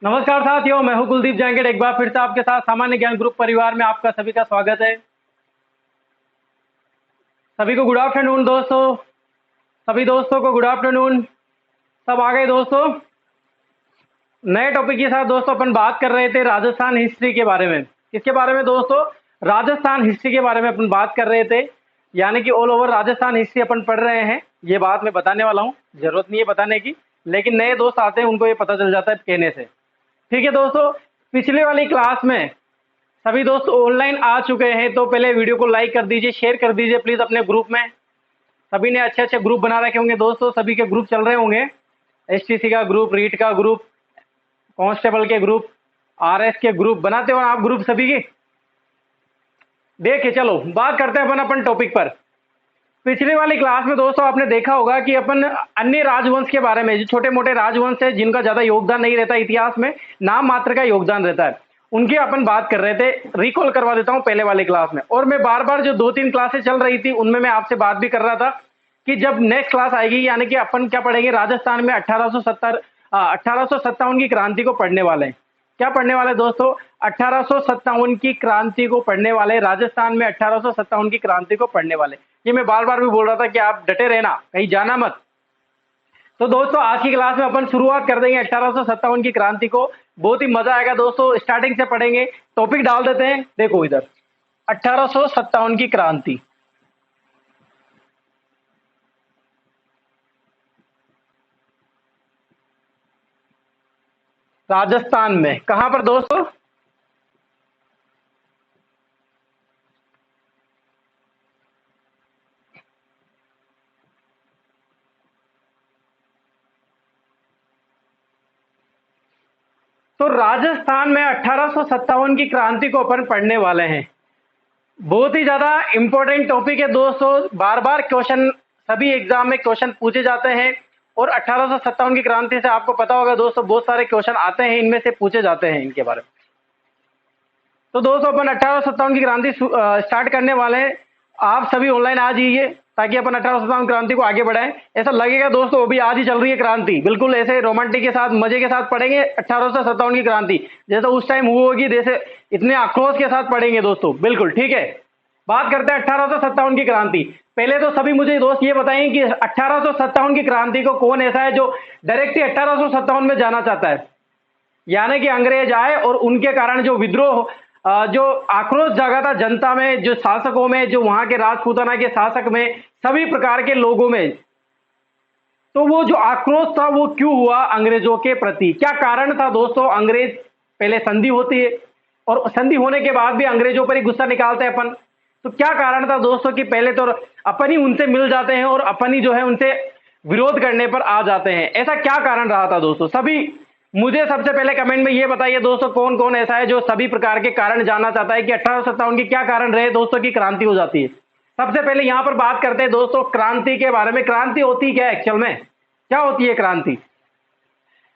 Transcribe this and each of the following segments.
नमस्कार साथियों, मैं हूं कुलदीप जैंगेड। एक बार फिर से आपके साथ सामान्य ज्ञान ग्रुप परिवार में आपका सभी का स्वागत है। सभी को गुड आफ्टरनून दोस्तों। सभी दोस्तों को गुड आफ्टरनून। सब आ गए दोस्तों। नए टॉपिक के साथ दोस्तों अपन बात कर रहे थे राजस्थान हिस्ट्री के बारे में। किसके बारे में दोस्तों? राजस्थान हिस्ट्री के बारे में अपन बात कर रहे थे, यानी कि ऑल ओवर राजस्थान हिस्ट्री अपन पढ़ रहे हैं। ये बात मैं बताने वाला हूँ, जरूरत नहीं है बताने की, लेकिन नए दोस्त आते हैं उनको ये पता चल जाता है कहने से। ठीक है दोस्तों, पिछले वाली क्लास में सभी दोस्त ऑनलाइन आ चुके हैं तो पहले वीडियो को लाइक कर दीजिए, शेयर कर दीजिए प्लीज अपने ग्रुप में। सभी ने अच्छे अच्छे ग्रुप बना रखे होंगे दोस्तों, सभी के ग्रुप चल रहे होंगे। एसटीसी का ग्रुप, रीट का ग्रुप, कांस्टेबल के ग्रुप, आरएस के ग्रुप बनाते हो आप ग्रुप सभी के। देखिए चलो बात करते हैं अपन टॉपिक पर। पिछली वाली क्लास में दोस्तों आपने देखा होगा कि अपन अन्य राजवंश के बारे में, जो छोटे मोटे राजवंश है जिनका ज्यादा योगदान नहीं रहता इतिहास में, नाम मात्र का योगदान रहता है, उनकी अपन बात कर रहे थे। रिकॉल करवा देता हूं पहले वाली क्लास में। और मैं बार बार जो 2-3 क्लासें चल रही थी उनमें मैं आपसे बात भी कर रहा था कि जब नेक्स्ट क्लास आएगी, यानी कि अपन क्या पढ़ेंगे, राजस्थान में 1857 की क्रांति को पढ़ने वाले हैं। क्या पढ़ने वाले दोस्तों? 1857 की क्रांति को पढ़ने वाले, राजस्थान में 1857 की क्रांति को पढ़ने वाले। ये मैं बार बार भी बोल रहा था कि आप डटे रहना, कहीं जाना मत। तो दोस्तों आज की क्लास में अपन शुरुआत कर देंगे 1857 की क्रांति को। बहुत ही मजा आएगा दोस्तों, स्टार्टिंग से पढ़ेंगे। टॉपिक डाल देते हैं, देखो इधर 1857 की क्रांति। राजस्थान में कहां पर दोस्तों? तो राजस्थान में 1857 की क्रांति को अपन पढ़ने वाले हैं। बहुत ही ज्यादा इंपॉर्टेंट टॉपिक है दोस्तों। बार बार क्वेश्चन, सभी एग्जाम में क्वेश्चन पूछे जाते हैं। और 1857 की क्रांति से आपको पता होगा दोस्तों, बहुत सारे क्वेश्चन आते हैं, इनमें से पूछे जाते हैं इनके बारे में। तो दोस्तों अपन 1857 की क्रांति स्टार्ट करने वाले हैं। आप सभी ऑनलाइन आ जाइए ताकि अपन 1857 क्रांति को आगे बढ़ाएं। ऐसा लगेगा दोस्तों अभी आज ही चल रही है क्रांति, बिल्कुल ऐसे रोमांटिक के साथ, मजे के साथ पढ़ेंगे 1857 की क्रांति, जैसे उस टाइम हुई होगी, जैसे इतने आक्रोश के साथ पढ़ेंगे दोस्तों, बिल्कुल ठीक है। बात करते हैं 1857 की क्रांति। पहले तो सभी मुझे दोस्त ये बताएं कि 1857 की क्रांति को कौन ऐसा है जो डायरेक्टली 1857 में जाना चाहता है, यानी कि अंग्रेज आए और उनके कारण जो विद्रोह, जो आक्रोश जागा था जनता में, जो शासकों में, जो वहां के राजपूताना के शासक में, सभी प्रकार के लोगों में। तो वो जो आक्रोश था वो क्यों हुआ अंग्रेजों के प्रति, क्या कारण था दोस्तों? अंग्रेज, पहले संधि होती है और संधि होने के बाद भी अंग्रेजों पर ही गुस्सा निकालते हैं अपन। तो क्या कारण था दोस्तों कि पहले तो अपन ही उनसे मिल जाते हैं और अपन ही जो है उनसे विरोध करने पर आ जाते हैं? ऐसा क्या कारण रहा था दोस्तों? सभी मुझे सबसे पहले कमेंट में ये बताइए दोस्तों, कौन कौन ऐसा है जो सभी प्रकार के कारण जानना चाहता है कि 1857 की क्या कारण रहे दोस्तों की क्रांति हो जाती है। सबसे पहले यहां पर बात करते हैं दोस्तों क्रांति के बारे में। क्रांति होती क्या है एक्चुअल में, क्या होती है क्रांति?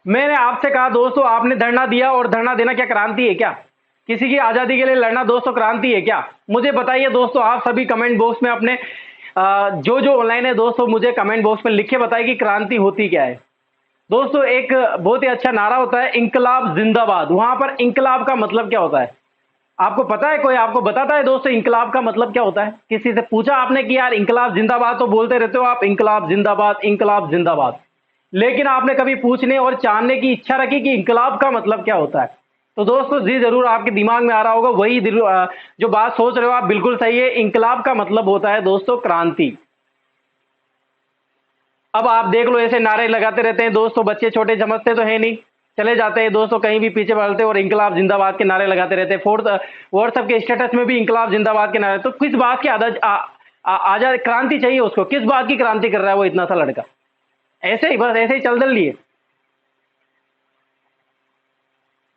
मैंने आपसे कहा दोस्तों, आपने धरना दिया और धरना देना क्या क्रांति है क्या? किसी की आजादी के लिए लड़ना दोस्तों क्रांति है क्या? मुझे बताइए दोस्तों, आप सभी कमेंट बॉक्स में अपने जो जो ऑनलाइन है दोस्तों, मुझे कमेंट बॉक्स में लिख के बताइए कि क्रांति होती क्या है। दोस्तों एक बहुत ही अच्छा नारा होता है, इंकलाब जिंदाबाद। वहां पर इंकलाब का मतलब क्या होता है आपको पता है? कोई आपको बताता है दोस्तों इंकलाब का मतलब क्या होता है? किसी से पूछा आपने कि यार इंकलाब जिंदाबाद तो बोलते रहते हो आप, इंकलाब जिंदाबाद, इंकलाब जिंदाबाद, लेकिन आपने कभी पूछने और जानने की इच्छा रखी कि इंकलाब का मतलब क्या होता है? तो दोस्तों जी जरूर आपके दिमाग में आ रहा होगा, वही जो बात सोच रहे हो आप बिल्कुल सही है। इंकलाब का मतलब होता है दोस्तों क्रांति। अब आप देख लो, ऐसे नारे लगाते रहते हैं दोस्तों, बच्चे छोटे समझते तो है नहीं, चले जाते हैं दोस्तों कहीं भी पीछे बढ़ते और इंकलाब जिंदाबाद के नारे लगाते रहते हैं। फोर्थ व्हाट्सएप के स्टेटस में भी इंकलाब जिंदाबाद के नारे। तो किस बात की आजाद क्रांति चाहिए उसको? किस बात की क्रांति कर रहा है वो इतना सा लड़का? ऐसे ही, बस ऐसे ही चल लिए।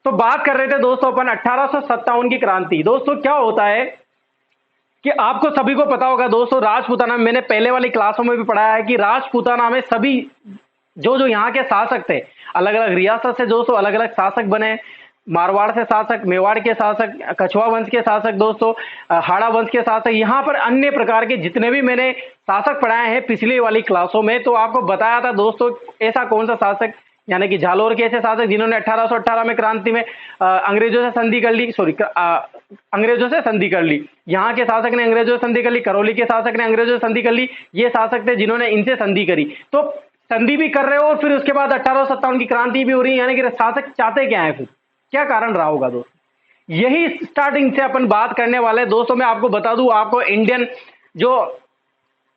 तो बात कर रहे थे दोस्तों अपन 1857 की क्रांति। दोस्तों क्या होता है कि आपको सभी को पता होगा दोस्तों, राजपूताना में, मैंने पहले वाली क्लासों में भी पढ़ाया है कि राजपूताना में सभी जो जो यहाँ के शासक थे, अलग अलग रियासत से दोस्तों अलग अलग शासक बने। मारवाड़ से शासक, मेवाड़ के शासक, कछुआ वंश के शासक दोस्तों, हाड़ा वंश के शासक, यहाँ पर अन्य प्रकार के जितने भी मैंने शासक पढ़ाए हैं पिछली वाली क्लासों में, तो आपको बताया था दोस्तों ऐसा कौन सा शासक यानी कि झालोर के ऐसे शासक जिन्होंने 1818 में क्रांति में अंग्रेजों से संधि कर ली, सॉरी अंग्रेजों से संधि कर ली। यहाँ के शासक ने अंग्रेजों से संधि कर ली, करौली के शासक ने अंग्रेजों से संधि कर ली। ये शासक थे जिन्होंने इनसे संधि करी। तो संधि भी कर रहे हो और फिर उसके बाद 1857 की क्रांति भी हो रही है, यानी कि शासक चाहते क्या है, फिर क्या कारण रहा होगा दोस्तों? यही स्टार्टिंग से अपन बात करने वाले दोस्तों। मैं आपको बता दूं, आपको इंडियन जो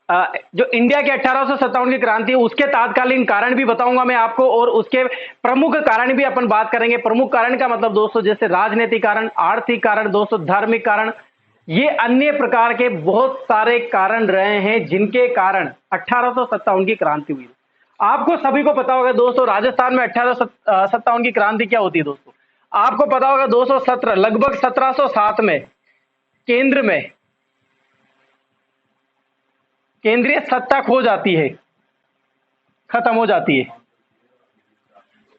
इंडिया के 1857 की क्रांति है उसके तात्कालीन कारण भी बताऊंगा मैं आपको, और उसके प्रमुख कारण भी अपन बात करेंगे। प्रमुख कारण का मतलब दोस्तों जैसे राजनीतिक कारण, आर्थिक कारण दोस्तों, धार्मिक कारण, ये अन्य प्रकार के बहुत सारे कारण रहे हैं जिनके कारण 1857 की क्रांति हुई। आपको सभी को पता होगा दोस्तों, राजस्थान में 1857 की क्रांति क्या होती है दोस्तों? आपको पता होगा दोस्तों, लगभग 1707 में केंद्र में केंद्रीय सत्ता खो जाती है, खत्म हो जाती है।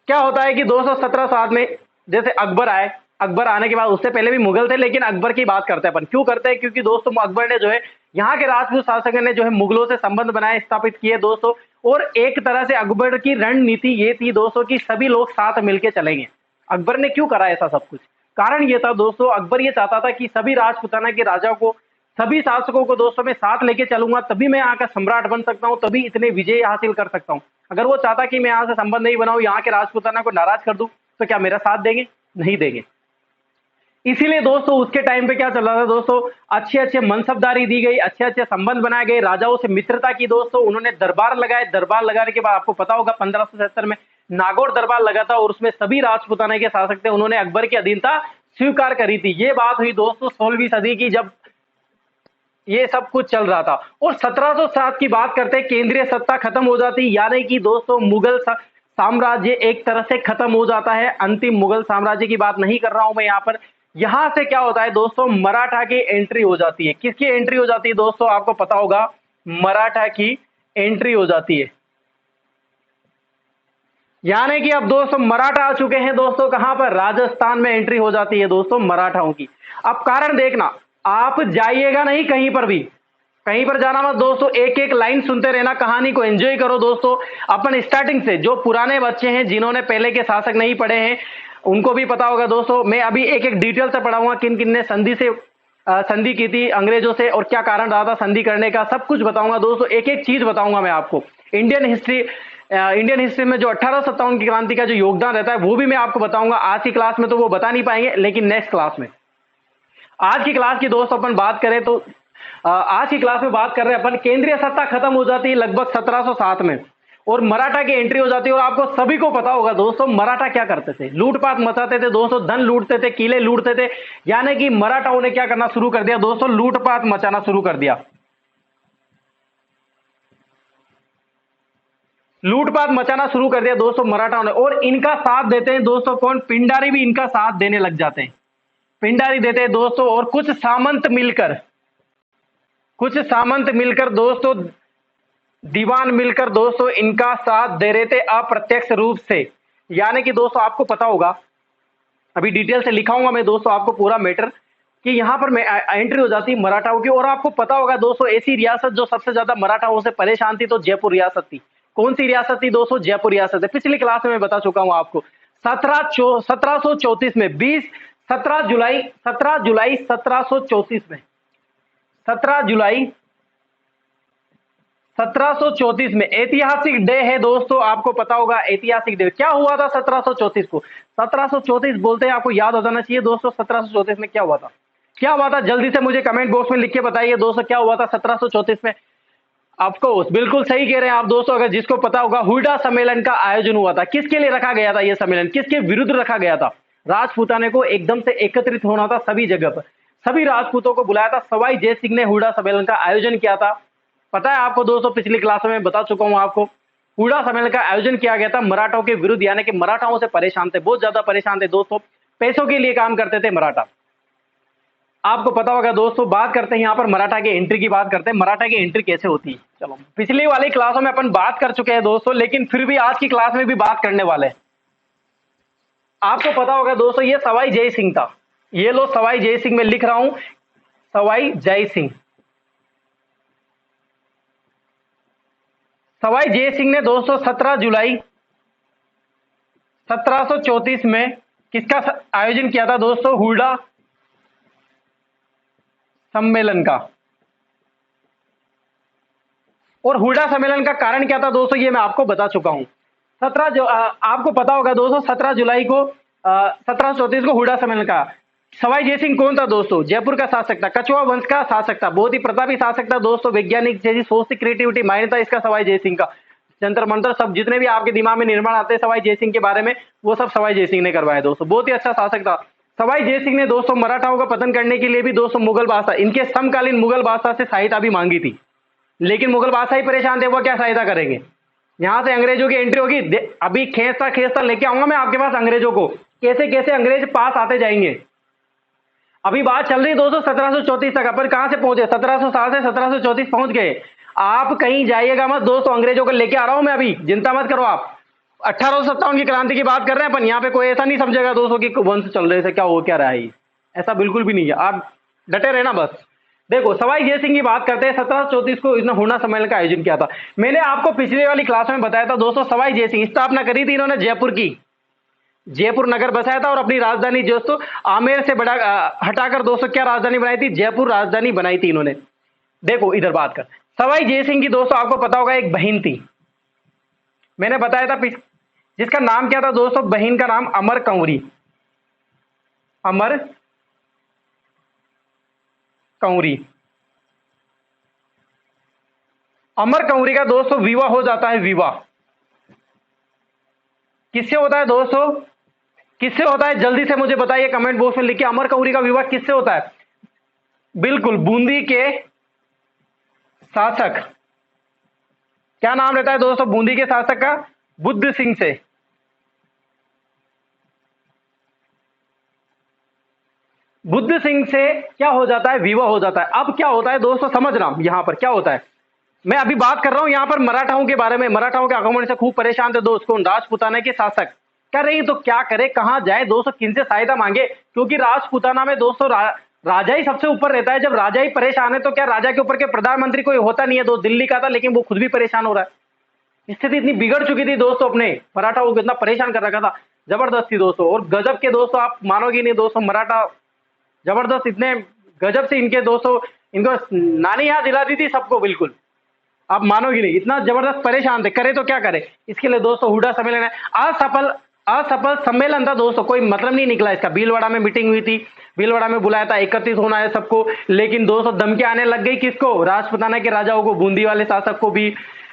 क्या होता है कि 217 में जैसे अकबर आए, अकबर आने के बाद, उससे पहले भी मुगल थे, लेकिन अकबर की बात करते हैं अपन। क्यों करते हैं? क्योंकि दोस्तों अकबर ने जो है यहाँ के राजपूत शासक ने जो है मुगलों से संबंध बनाए, स्थापित किए दोस्तों। और एक तरह से अकबर की रणनीति ये थी दोस्तों कि सभी लोग साथ मिलके चलेंगे। अकबर ने क्यों करा ऐसा सब कुछ? कारण ये था दोस्तों, अकबर ये चाहता था कि सभी राजपूताना के राजाओं को, सभी शासकों को दोस्तों मैं साथ लेके चलूंगा, तभी मैं यहाँ का सम्राट बन सकता हूँ, तभी इतने विजय हासिल कर सकता हूँ। अगर वो चाहता कि मैं यहाँ से संबंध नहीं बनाऊं, यहाँ के राजपूताना को नाराज कर दूं, तो क्या मेरा साथ देंगे? नहीं देंगे। इसीलिए दोस्तों उसके टाइम पे क्या चल रहा था दोस्तों, अच्छे अच्छे मनसबदारी दी गई, अच्छे अच्छे संबंध बनाए गए, राजाओं से मित्रता की दोस्तों, उन्होंने दरबार लगाए। दरबार लगाने के बाद आपको पता होगा 1577 में नागौर दरबार लगा था, और उसमें सभी राजपूताना के शासक थे, उन्होंने अकबर की अधीनता स्वीकार करी थी। ये बात हुई दोस्तों 16वीं सदी की, जब ये सब कुछ चल रहा था। और 1707 की बात करते हैं, केंद्रीय सत्ता खत्म हो जाती, यानी कि दोस्तों मुगल साम्राज्य एक तरह से खत्म हो जाता है। अंतिम मुगल साम्राज्य की बात नहीं कर रहा हूं मैं यहाँ पर। यहां से क्या होता है दोस्तों, मराठा की एंट्री हो जाती है। किसकी एंट्री हो जाती है दोस्तों? आपको पता होगा, मराठा की एंट्री हो जाती है। यानी कि अब दोस्तों मराठा आ चुके हैं दोस्तों, कहां पर? राजस्थान में एंट्री हो जाती है दोस्तों मराठाओं की। अब कारण देखना, आप जाइएगा नहीं कहीं पर भी, कहीं पर जाना मत दोस्तों, एक एक लाइन सुनते रहना, कहानी को एंजॉय करो दोस्तों। अपन स्टार्टिंग से, जो पुराने बच्चे हैं जिन्होंने पहले के शासक नहीं पढ़े हैं उनको भी पता होगा दोस्तों। मैं अभी एक एक डिटेल से पढ़ाऊंगा, किन किन ने संधि की थी अंग्रेजों से, और क्या कारण रहा था संधि करने का, सब कुछ बताऊंगा दोस्तों। एक एक चीज बताऊंगा मैं आपको। इंडियन हिस्ट्री में जो 1857 की क्रांति का जो योगदान रहता है वो भी मैं आपको बताऊंगा। आज की क्लास में तो वो बता नहीं पाएंगे, लेकिन नेक्स्ट क्लास में। आज की क्लास की दोस्तों अपन बात करें तो आज की क्लास में बात कर रहे हैं अपन, केंद्रीय सत्ता खत्म हो जाती है लगभग 1707 में, और मराठा की एंट्री हो जाती है। और आपको सभी को पता होगा दोस्तों, मराठा क्या करते थे? लूटपाट मचाते थे दोस्तों, धन लूटते थे, किले लूटते थे। यानी कि मराठाओं ने क्या करना शुरू कर दिया दोस्तों? लूटपाट मचाना शुरू कर दिया। लूटपाट मचाना शुरू कर दिया दोस्तों मराठाओं ने। और इनका साथ देते हैं दोस्तों कौन? पिंडारी भी इनका साथ देने लग जाते हैं। पिंडारी देते हैं दोस्तों, और कुछ सामंत मिलकर दोस्तों, दीवान मिलकर दोस्तों इनका साथ दे रहे थे अप्रत्यक्ष रूप से। यानी कि दोस्तों आपको पता होगा, अभी डिटेल से लिखाऊंगा मैं दोस्तों आपको पूरा मैटर, कि यहां पर एंट्री हो जाती मराठाओं की। और आपको पता होगा दोस्तों, ऐसी रियासत जो सबसे ज्यादा मराठाओं से परेशान थी तो जयपुर रियासत थी। कौन सी रियासत थी दोस्तों? जयपुर रियासत है। पिछली क्लास में मैं बता चुका हूं आपको। 1734 में 17 जुलाई 1734 में 17 जुलाई 1734 में ऐतिहासिक डे है दोस्तों। आपको पता होगा ऐतिहासिक डे क्या हुआ था 1734 को? 1734 बोलते हैं, आपको याद हो जाना चाहिए दोस्तों 1734 में क्या हुआ था। क्या हुआ था जल्दी से मुझे कमेंट बॉक्स में लिख के बताइए दोस्तों, क्या हुआ था 1734 में? ऑफकोर्स बिल्कुल सही कह रहे हैं आप दोस्तों। अगर जिसको पता होगा, हुडा सम्मेलन का आयोजन हुआ था। किसके लिए रखा गया था यह सम्मेलन? किसके विरुद्ध रखा गया था? राजपूताने को एकदम से एकत्रित होना था सभी जगह पर, सभी राजपूतों को बुलाया था। सवाई जय सिंह ने हुडा सम्मेलन का आयोजन किया था। पता है आपको दोस्तों, पिछली क्लास में बता चुका हूं आपको, हुडा सम्मेलन का आयोजन किया गया था मराठाओं के विरुद्ध। यानी कि मराठाओं से परेशान थे, बहुत ज्यादा परेशान थे दोस्तों, पैसों के लिए काम करते थे मराठा। आपको पता होगा दोस्तों। बात करते हैं यहाँ पर मराठा की एंट्री की, बात करते हैं मराठा की एंट्री कैसे होती है। चलो, पिछली वाली क्लासों में अपन बात कर चुके हैं दोस्तों, लेकिन फिर भी आज की क्लास में भी बात करने वाले हैं। आपको पता होगा दोस्तों, ये सवाई जय सिंह था। ये लो सवाई जय सिंह, मैं लिख रहा हूं सवाई जय सिंह। सवाई जय सिंह ने दोस्तों 17 जुलाई 1734 में किसका आयोजन किया था दोस्तों? हुडा सम्मेलन का। और हुडा सम्मेलन का कारण क्या था दोस्तों, ये मैं आपको बता चुका हूं। आपको पता होगा दोस्तों, 17 जुलाई को 1734 को हुडा सम्मेलन का। सवाई जयसिंह कौन था दोस्तों? जयपुर का शासक था, कछुआ वंश का शासक था, बहुत ही प्रतापी शासक था दोस्तों, वैज्ञानिक जैसी सोच थी, क्रिएटिविटी माइंड था इसका सवाई जयसिंह का। जंतर मंत्र सब जितने भी आपके दिमाग में निर्माण आते हैं सवाई जयसिंह के बारे में, वो सब सवाई जयसिंह ने करवाया दोस्तों। बहुत ही अच्छा शासक था सवाई जयसिंह ने दोस्तों। मराठाओं का पतन करने के लिए भी दोस्तों मुगल बादशाह, इनके समकालीन मुगल बादशाह से सहायता भी मांगी थी, लेकिन मुगल बादशाह ही परेशान थे, वो क्या सहायता करेंगे। यहां से अंग्रेजों की एंट्री होगी, अभी खेसता खेसता लेके आऊंगा मैं आपके पास अंग्रेजों को, कैसे कैसे अंग्रेज पास आते जाएंगे। अभी बात चल रही दोस्तों 1734 तक, अपन कहां से पहुंचे? 1707 से 1734 पहुंच गए। आप कहीं जाइएगा मत दोस्तों, अंग्रेजों को लेके आ रहा हूं मैं अभी, चिंता मत करो आप। 1857 की क्रांति की बात कर रहे हैं अपन, यहाँ पे कोई ऐसा नहीं समझेगा दोस्तों कि वंश चल रहे थे, क्या हो क्या रहा है, ऐसा बिल्कुल भी नहीं है, आप डटे रहना बस। देखो सवाई जयसिंह की बात करते हैं, 1734 को इसने हुडा सम्मेलन का आयोजन किया था। मैंने आपको पिछले वाली क्लास में बताया था दोस्तों, सवाई जयसिंह स्थापना करी थी इन्होंने जयपुर की, जयपुर नगर बसाया था और अपनी राजधानी दोस्तों आमेर से बड़ा हटाकर दोस्तों क्या राजधानी बनाई थी? जयपुर राजधानी बनाई थी इन्होंने। देखो इधर बात कर, सवाई जयसिंह की दोस्तों आपको पता होगा एक बहन थी, मैंने बताया था जिसका नाम क्या था दोस्तों? बहन का नाम अमर कंवरी, अमर कंवरी। अमर कंवरी का दोस्तों विवाह हो जाता है, विवाह किससे होता है दोस्तों? किससे होता है जल्दी से मुझे बताइए कमेंट बॉक्स में लिखिए, अमर कंवरी का विवाह किससे होता है? बिल्कुल बूंदी के शासक, क्या नाम रहता है दोस्तों बूंदी के शासक का? बुद्ध सिंह से। बुद्ध सिंह से क्या हो जाता है? विवाह हो जाता है। अब क्या होता है दोस्तों समझना, यहां पर क्या होता है, मैं अभी बात कर रहा हूं यहां पर मराठाओं के बारे में। मराठाओं के आक्रमण से खूब परेशान थे दोस्तों, राजपूताना के शासक कर रही तो क्या करे, कहां जाए दोस्तों, किनसे सहायता मांगे, क्योंकि राजपूताना में दोस्तों राजा ही सबसे ऊपर रहता है। जब राजा ही परेशान है तो क्या राजा के ऊपर के प्रधानमंत्री कोई होता नहीं है, दो दिल्ली का था लेकिन वो खुद भी परेशान हो रहा है। स्थिति इतनी बिगड़ चुकी थी दोस्तों, अपने मराठाओं को इतना परेशान कर रखा था, जबरदस्ती दोस्तों। और गजब के दोस्तों, आप मानोगे नहीं दोस्तों, मराठा जबरदस्त इतने गजब से इनके दोस्तों, इनको नानी याद दिला दी थी सबको, बिल्कुल आप मानोगे नहीं, इतना जबरदस्त परेशान थे, करे तो क्या करे। इसके लिए दोस्तों हुडा सम्मेलन है, असफल असफल सम्मेलन था दोस्तों, कोई मतलब नहीं निकला इसका। भीलवाड़ा में मीटिंग हुई थी, भीलवाड़ा में बुलाया था, 31 होना है सबको, लेकिन दोस्तों धमकी आने लग गई किसको? राजपूताना के राजाओं को, बूंदी वाले शासक को भी,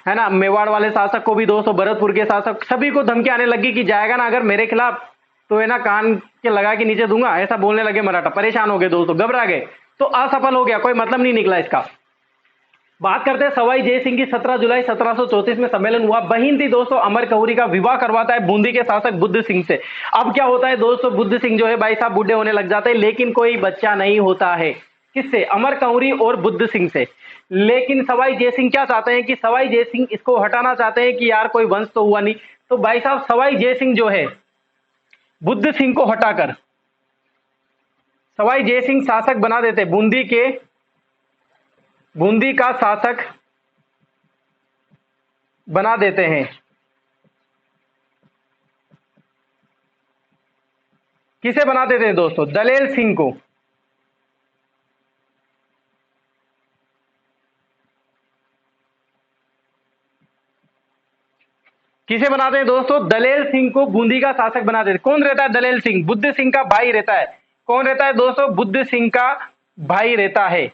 है ना, मेवाड़ वाले शासक को भी दोस्तों, भरतपुर के शासक, सभी को धमकी आने लगी कि जाएगा ना अगर मेरे खिलाफ तो है ना कान के लगा के नीचे दूंगा, ऐसा बोलने लगे मराठा। परेशान हो गए दोस्तों, घबरा गए, तो असफल हो गया, कोई मतलब नहीं निकला इसका। बात करते हैं सवाई जयसिंह की। 17 जुलाई 1734 में सम्मेलन हुआ। बहन थी दोस्तों अमर कंवरी का विवाह करवाता है बूंदी के शासक बुद्ध सिंह से। अब क्या होता है दोस्तों, बुद्ध सिंह जो है भाई साहब बूढ़े होने लग जाते हैं, लेकिन कोई बच्चा नहीं होता है। किससे? अमर कंवरी और बुद्ध सिंह से। लेकिन सवाई जयसिंह क्या चाहते हैं कि सवाई जयसिंह इसको हटाना चाहते हैं कि यार कोई वंश तो हुआ नहीं, तो भाई साहब सवाई जयसिंह जो है बुद्ध सिंह को हटाकर सवाई जयसिंह शासक बना देते, बूंदी का शासक बना देते हैं। किसे बना देते हैं दोस्तों? दलेल सिंह को। किसे बनाते हैं दोस्तों? दलेल सिंह को बूंदी का शासक बना देते। कौन रहता है दलेल सिंह? बुद्ध सिंह का भाई रहता है। कौन रहता है दोस्तों? बुद्ध सिंह का भाई रहता है।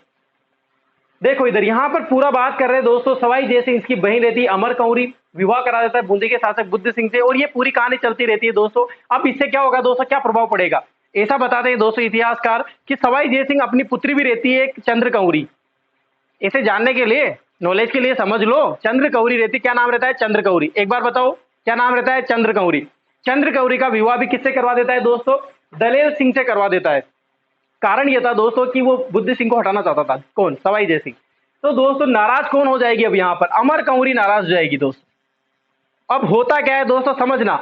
देखो इधर यहां पर पूरा बात कर रहे हैं दोस्तों, सवाई जयसिंह इसकी बहन रहती है अमर कंवरी, विवाह करा देता है बूंदी के शासक बुद्ध सिंह से, और ये पूरी कहानी चलती रहती है दोस्तों। अब इससे क्या होगा दोस्तों, क्या प्रभाव पड़ेगा? ऐसा बताते हैं दोस्तों इतिहासकार कि सवाई जयसिंह अपनी पुत्री भी रहती है चंद्र कंवरी। इसे जानने के लिए, नॉलेज के लिए समझ लो, चंद्र कंवरी रहती, क्या नाम रहता है? चंद्र कंवरी। एक बार बताओ क्या नाम रहता है? चंद्र कंवरी। चंद्र कंवरी का विवाह भी किससे करवा देता है दोस्तों? दलेल सिंह से करवा देता है। कारण यह था दोस्तों कि वो बुद्ध सिंह को हटाना चाहता था। कौन? सवाई जयसिंह। तो दोस्तों नाराज कौन हो जाएगी? अब यहां पर अमर कंवरी नाराज हो जाएगी दोस्तों। अब होता क्या है दोस्तों समझना,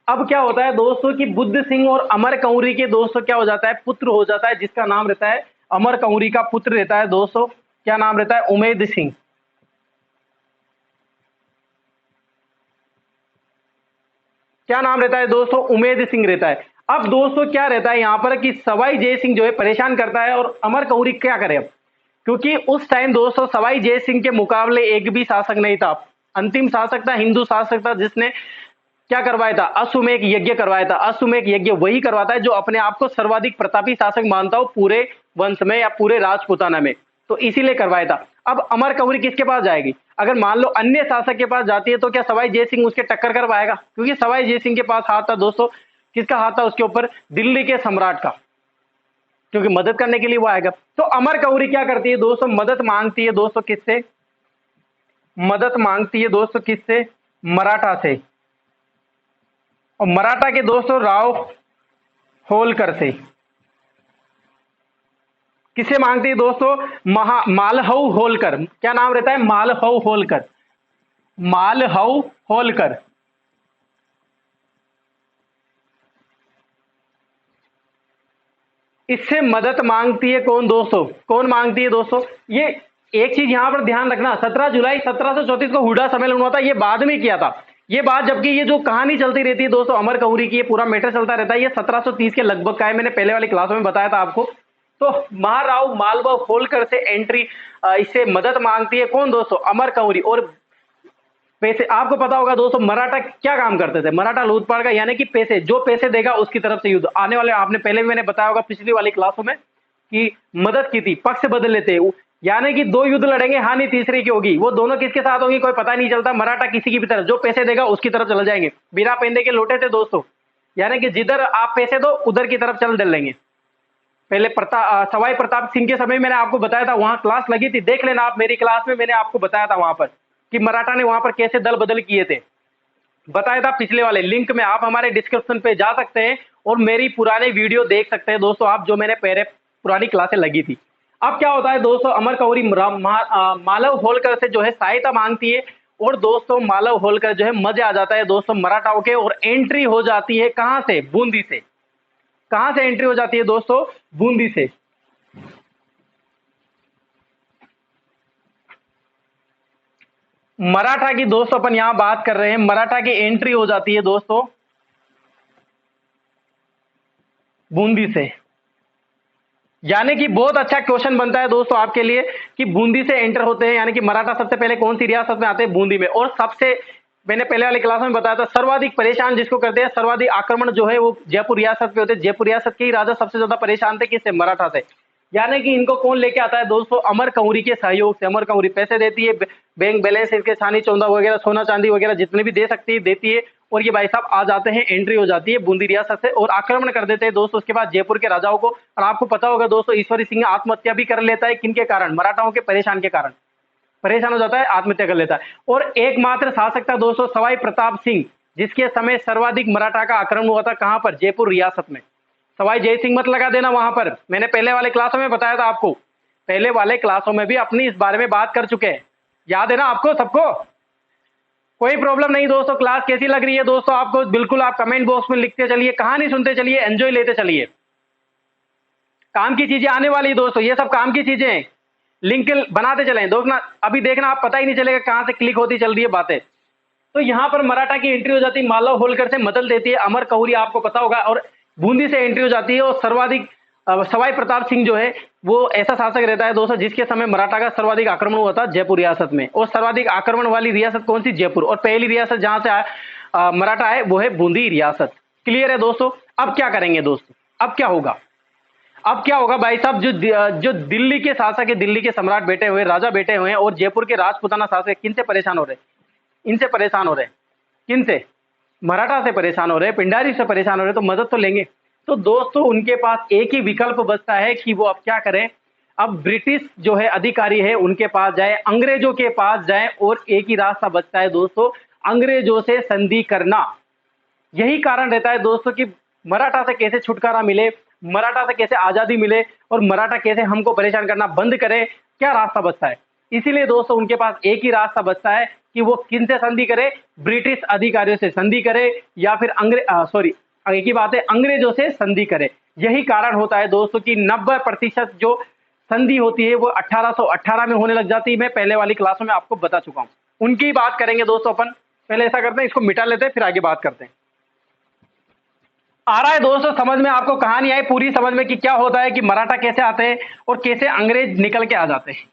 अब क्या होता है दोस्तों कि बुद्ध सिंह और अमर कंवरी के दोस्तों क्या हो जाता है? पुत्र हो जाता है, जिसका नाम रहता है, अमर कंवरी का पुत्र रहता है दोस्तों, क्या नाम रहता है? उमेद सिंह। क्या नाम रहता है दोस्तों? उमेद सिंह रहता है। अब दोस्तों क्या रहता है यहाँ पर कि सवाई जय सिंह जो है परेशान करता है, और अमर कौरी क्या करे अब, क्योंकि उस टाइम दोस्तों सवाई जय सिंह के मुकाबले एक भी शासक नहीं था। अंतिम शासक था, हिंदू शासक था, जिसने क्या करवाया था? अश्वमेध यज्ञ करवाया था। अश्वमेध यज्ञ वही करवाता है जो अपने आप को सर्वाधिक प्रतापी शासक मानता हो पूरे वंश में या पूरे राजपूताना में, तो इसीलिए करवाया था। अब अमर कौरी किसके पास जाएगी? अगर मान लो अन्य शासक के पास जाती है तो क्या सवाई जय सिंह उसके टक्कर कर पाएगा? क्योंकि सवाई जय सिंह के पास हाथ था दोस्तों, किसका हाथ था उसके ऊपर? दिल्ली के सम्राट का, क्योंकि मदद करने के लिए वो आएगा। तो अमर कौरी क्या करती है दोस्तों? मदद मांगती है दोस्तों, किससे? मदद मांगती है दोस्तों किससे? मराठा से। और मराठा के दोस्तों राव होलकर से। किसे मांगती है दोस्तों? मालहऊ होलकर। क्या नाम रहता है? मालहऊ होलकर। मालहऊ होलकर। इससे मदद मांगती है कौन दोस्तों? कौन मांगती है दोस्तों? ये एक चीज यहां पर ध्यान रखना, 17 जुलाई 1734 को हुडा सम्मेलन हुआ था, ये बाद में किया था ये बात। जबकि ये जो कहानी चलती रहती है दोस्तों अमर कौरी की, ये पूरा मैटर चलता रहता है, ये 1730 के लगभग का है। मैंने पहले वाली क्लास में बताया था आपको। तो महाराव मालवा होलकर से एंट्री, इससे मदद मांगती है कौन दोस्तों? अमर कौरी। और पैसे, आपको पता होगा दोस्तों मराठा क्या काम करते थे? मराठा लूटपाट का, यानी कि पैसे, जो पैसे देगा उसकी तरफ से युद्ध आने वाले। आपने पहले भी मैंने बताया होगा पिछली वाली क्लासों में कि मदद की थी, पक्ष बदल लेते, यानी कि दो युद्ध लड़ेंगे, हानि तीसरे की होगी। वो दोनों किसके साथ होगी कोई पता नहीं चलता। मराठा किसी की भी तरफ, जो पैसे देगा उसकी तरफ चले जाएंगे। बिना पेंदे के लौटे थे दोस्तों, यानी कि जिधर आप पैसे दो उधर की तरफ चल डल लेंगे। पहले सवाई प्रताप सिंह के समय मैंने आपको बताया था, वहां क्लास लगी थी, देख लेना आप मेरी क्लास में, मैंने आपको बताया था वहां पर कि मराठा ने वहां पर कैसे दल बदल किए थे, बताया था पिछले वाले लिंक में। आप हमारे डिस्क्रिप्शन पे जा सकते हैं और मेरी पुराने वीडियो देख सकते हैं दोस्तों आप, जो मैंने पहले पुरानी क्लासें लगी थी। अब क्या होता है दोस्तों, अमर कौरी मालव होलकर से जो है सहायता मांगती है, और दोस्तों मालव होलकर जो है मजे आ जाता है दोस्तों मराठाओं के, और एंट्री हो जाती है कहां से? बूंदी से। कहां से एंट्री हो जाती है दोस्तों? बूंदी से। मराठा की दोस्तों अपन यहां बात कर रहे हैं, मराठा की एंट्री हो जाती है दोस्तों बूंदी से। यानी कि बहुत अच्छा क्वेश्चन बनता है दोस्तों आपके लिए कि बूंदी से एंटर होते हैं, यानी कि मराठा सबसे पहले कौन सी रियासत में आते हैं? बूंदी में। और सबसे, मैंने पहले वाली क्लास में बताया था, सर्वाधिक परेशान जिसको करते हैं, सर्वाधिक आक्रमण जो है वो जयपुर रियासत पे होते हैं। जयपुर रियासत के ही राजा सबसे ज्यादा परेशान थे, किससे? मराठा से। यानी कि इनको कौन लेके आता है दोस्तों? अमर कौरी के सहयोग से। अमर कौरी पैसे देती है, बैंक बैलेंस इसके छानी चौंदा वगैरह, सोना चांदी वगैरह जितने भी दे सकती है देती है, और ये भाई साहब आ जाते हैं, एंट्री हो जाती है बूंदी रियासत से, और आक्रमण कर देते हैं दोस्तों उसके बाद जयपुर के राजाओं को। और आपको पता होगा दोस्तों ईश्वरी सिंह आत्महत्या भी कर लेता है, किनके कारण? मराठाओं के परेशान के कारण, परेशान हो जाता है, आत्महत्या कर लेता है। और एकमात्र शासक था दोस्तों सवाई प्रताप सिंह, जिसके समय सर्वाधिक मराठा का आक्रमण हुआ था। कहां पर? जयपुर रियासत में। सवाई जय सिंह मत लगा देना वहां पर, मैंने पहले वाले क्लासों में बताया था आपको, पहले वाले क्लासों में भी अपनी इस बारे में बात कर चुके हैं, याद है ना आपको सबको? कोई प्रॉब्लम नहीं दोस्तों। क्लास कैसी लग रही है दोस्तों आपको? बिल्कुल आप कमेंट बॉक्स में लिखते चलिए, कहानी सुनते चलिए, एंजॉय लेते चलिए। काम की चीजें आने वाली दोस्तों, ये सब काम की चीजें हैं, लिंक बनाते चलें दोस्तों। अभी देखना आप, पता ही नहीं चलेगा कहां से क्लिक होती चल रही है बातें। तो यहां पर मराठा की एंट्री हो जाती है, मालव होलकर से मदद देती है अमर कौरी, आपको पता होगा, और बूंदी से एंट्री हो जाती है। और सर्वाधिक सवाई प्रताप सिंह जो है वो ऐसा शासक रहता है दोस्तों जिसके समय मराठा का सर्वाधिक आक्रमण हुआ था जयपुर रियासत में। और सर्वाधिक आक्रमण वाली रियासत कौन सी? जयपुर। और पहली रियासत जहां से मराठा है वो है बूंदी रियासत। क्लियर है दोस्तों? अब क्या करेंगे दोस्तों? अब क्या होगा? अब क्या होगा भाई साहब, जो दिल्ली के शासक है, दिल्ली के सम्राट बैठे हुए, राजा बैठे हुए हैं, और जयपुर के राजपुताना शासक किनसे परेशान हो रहे हैं? इनसे परेशान हो रहे हैं। किनसे? मराठा से परेशान हो रहे हैं, पिंडारी से परेशान हो रहे हैं, तो मदद तो लेंगे। तो दोस्तों उनके पास एक ही विकल्प बचता है कि वो अब क्या करें। अब ब्रिटिश जो है अधिकारी है उनके पास जाए, अंग्रेजों के पास जाए, और एक ही रास्ता बचता है दोस्तों, अंग्रेजों से संधि करना। यही कारण रहता है दोस्तों कि मराठा से कैसे छुटकारा मिले, मराठा से कैसे आजादी मिले, और मराठा कैसे हमको परेशान करना बंद करे, क्या रास्ता बचता है। इसीलिए दोस्तों उनके पास एक ही रास्ता बचता है कि वो किन से संधि करे? ब्रिटिश अधिकारियों से संधि करे, या फिर एक ही बात है, अंग्रेजों से संधि करे। यही कारण होता है दोस्तों कि 90% जो संधि होती है वो 1818 में होने लग जाती है। मैं पहले वाली क्लासों में आपको बता चुका हूं, उनकी बात करेंगे दोस्तों अपन। पहले ऐसा करते हैं, इसको मिटा लेते हैं, फिर आगे बात करते हैं। आ रहा है दोस्तों समझ में? आपको कहानी आई पूरी समझ में कि क्या होता है, कि मराठा कैसे आते हैं और कैसे अंग्रेज निकल के आ जाते हैं।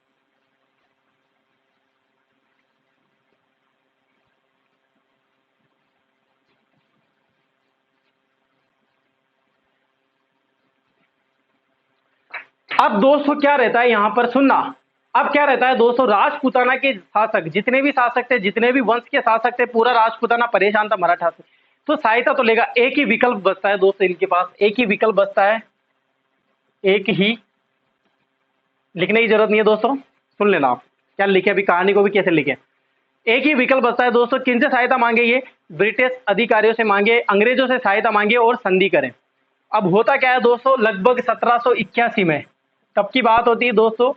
अब दोस्तों क्या रहता है यहां पर सुनना। अब क्या रहता है दोस्तों, राजपूताना के शासक, जितने भी शासक थे, जितने भी वंश के शासक थे, पूरा राजपूताना परेशान था मराठा से। तो सहायता तो लेगा, एक ही विकल्प बचता है दोस्तों इनके पास, एक ही विकल्प बचता है, एक ही। लिखने की जरूरत नहीं है दोस्तों, सुन लेना आप क्या लिखे, अभी कहानी को भी कैसे लिखे। एक ही विकल्प बचता है दोस्तों, किनसे सहायता मांगे ये? ब्रिटिश अधिकारियों से मांगे, अंग्रेजों से सहायता मांगे और संधि करें। अब होता क्या है दोस्तों, लगभग 1781 में, कब की बात होती है दोस्तों,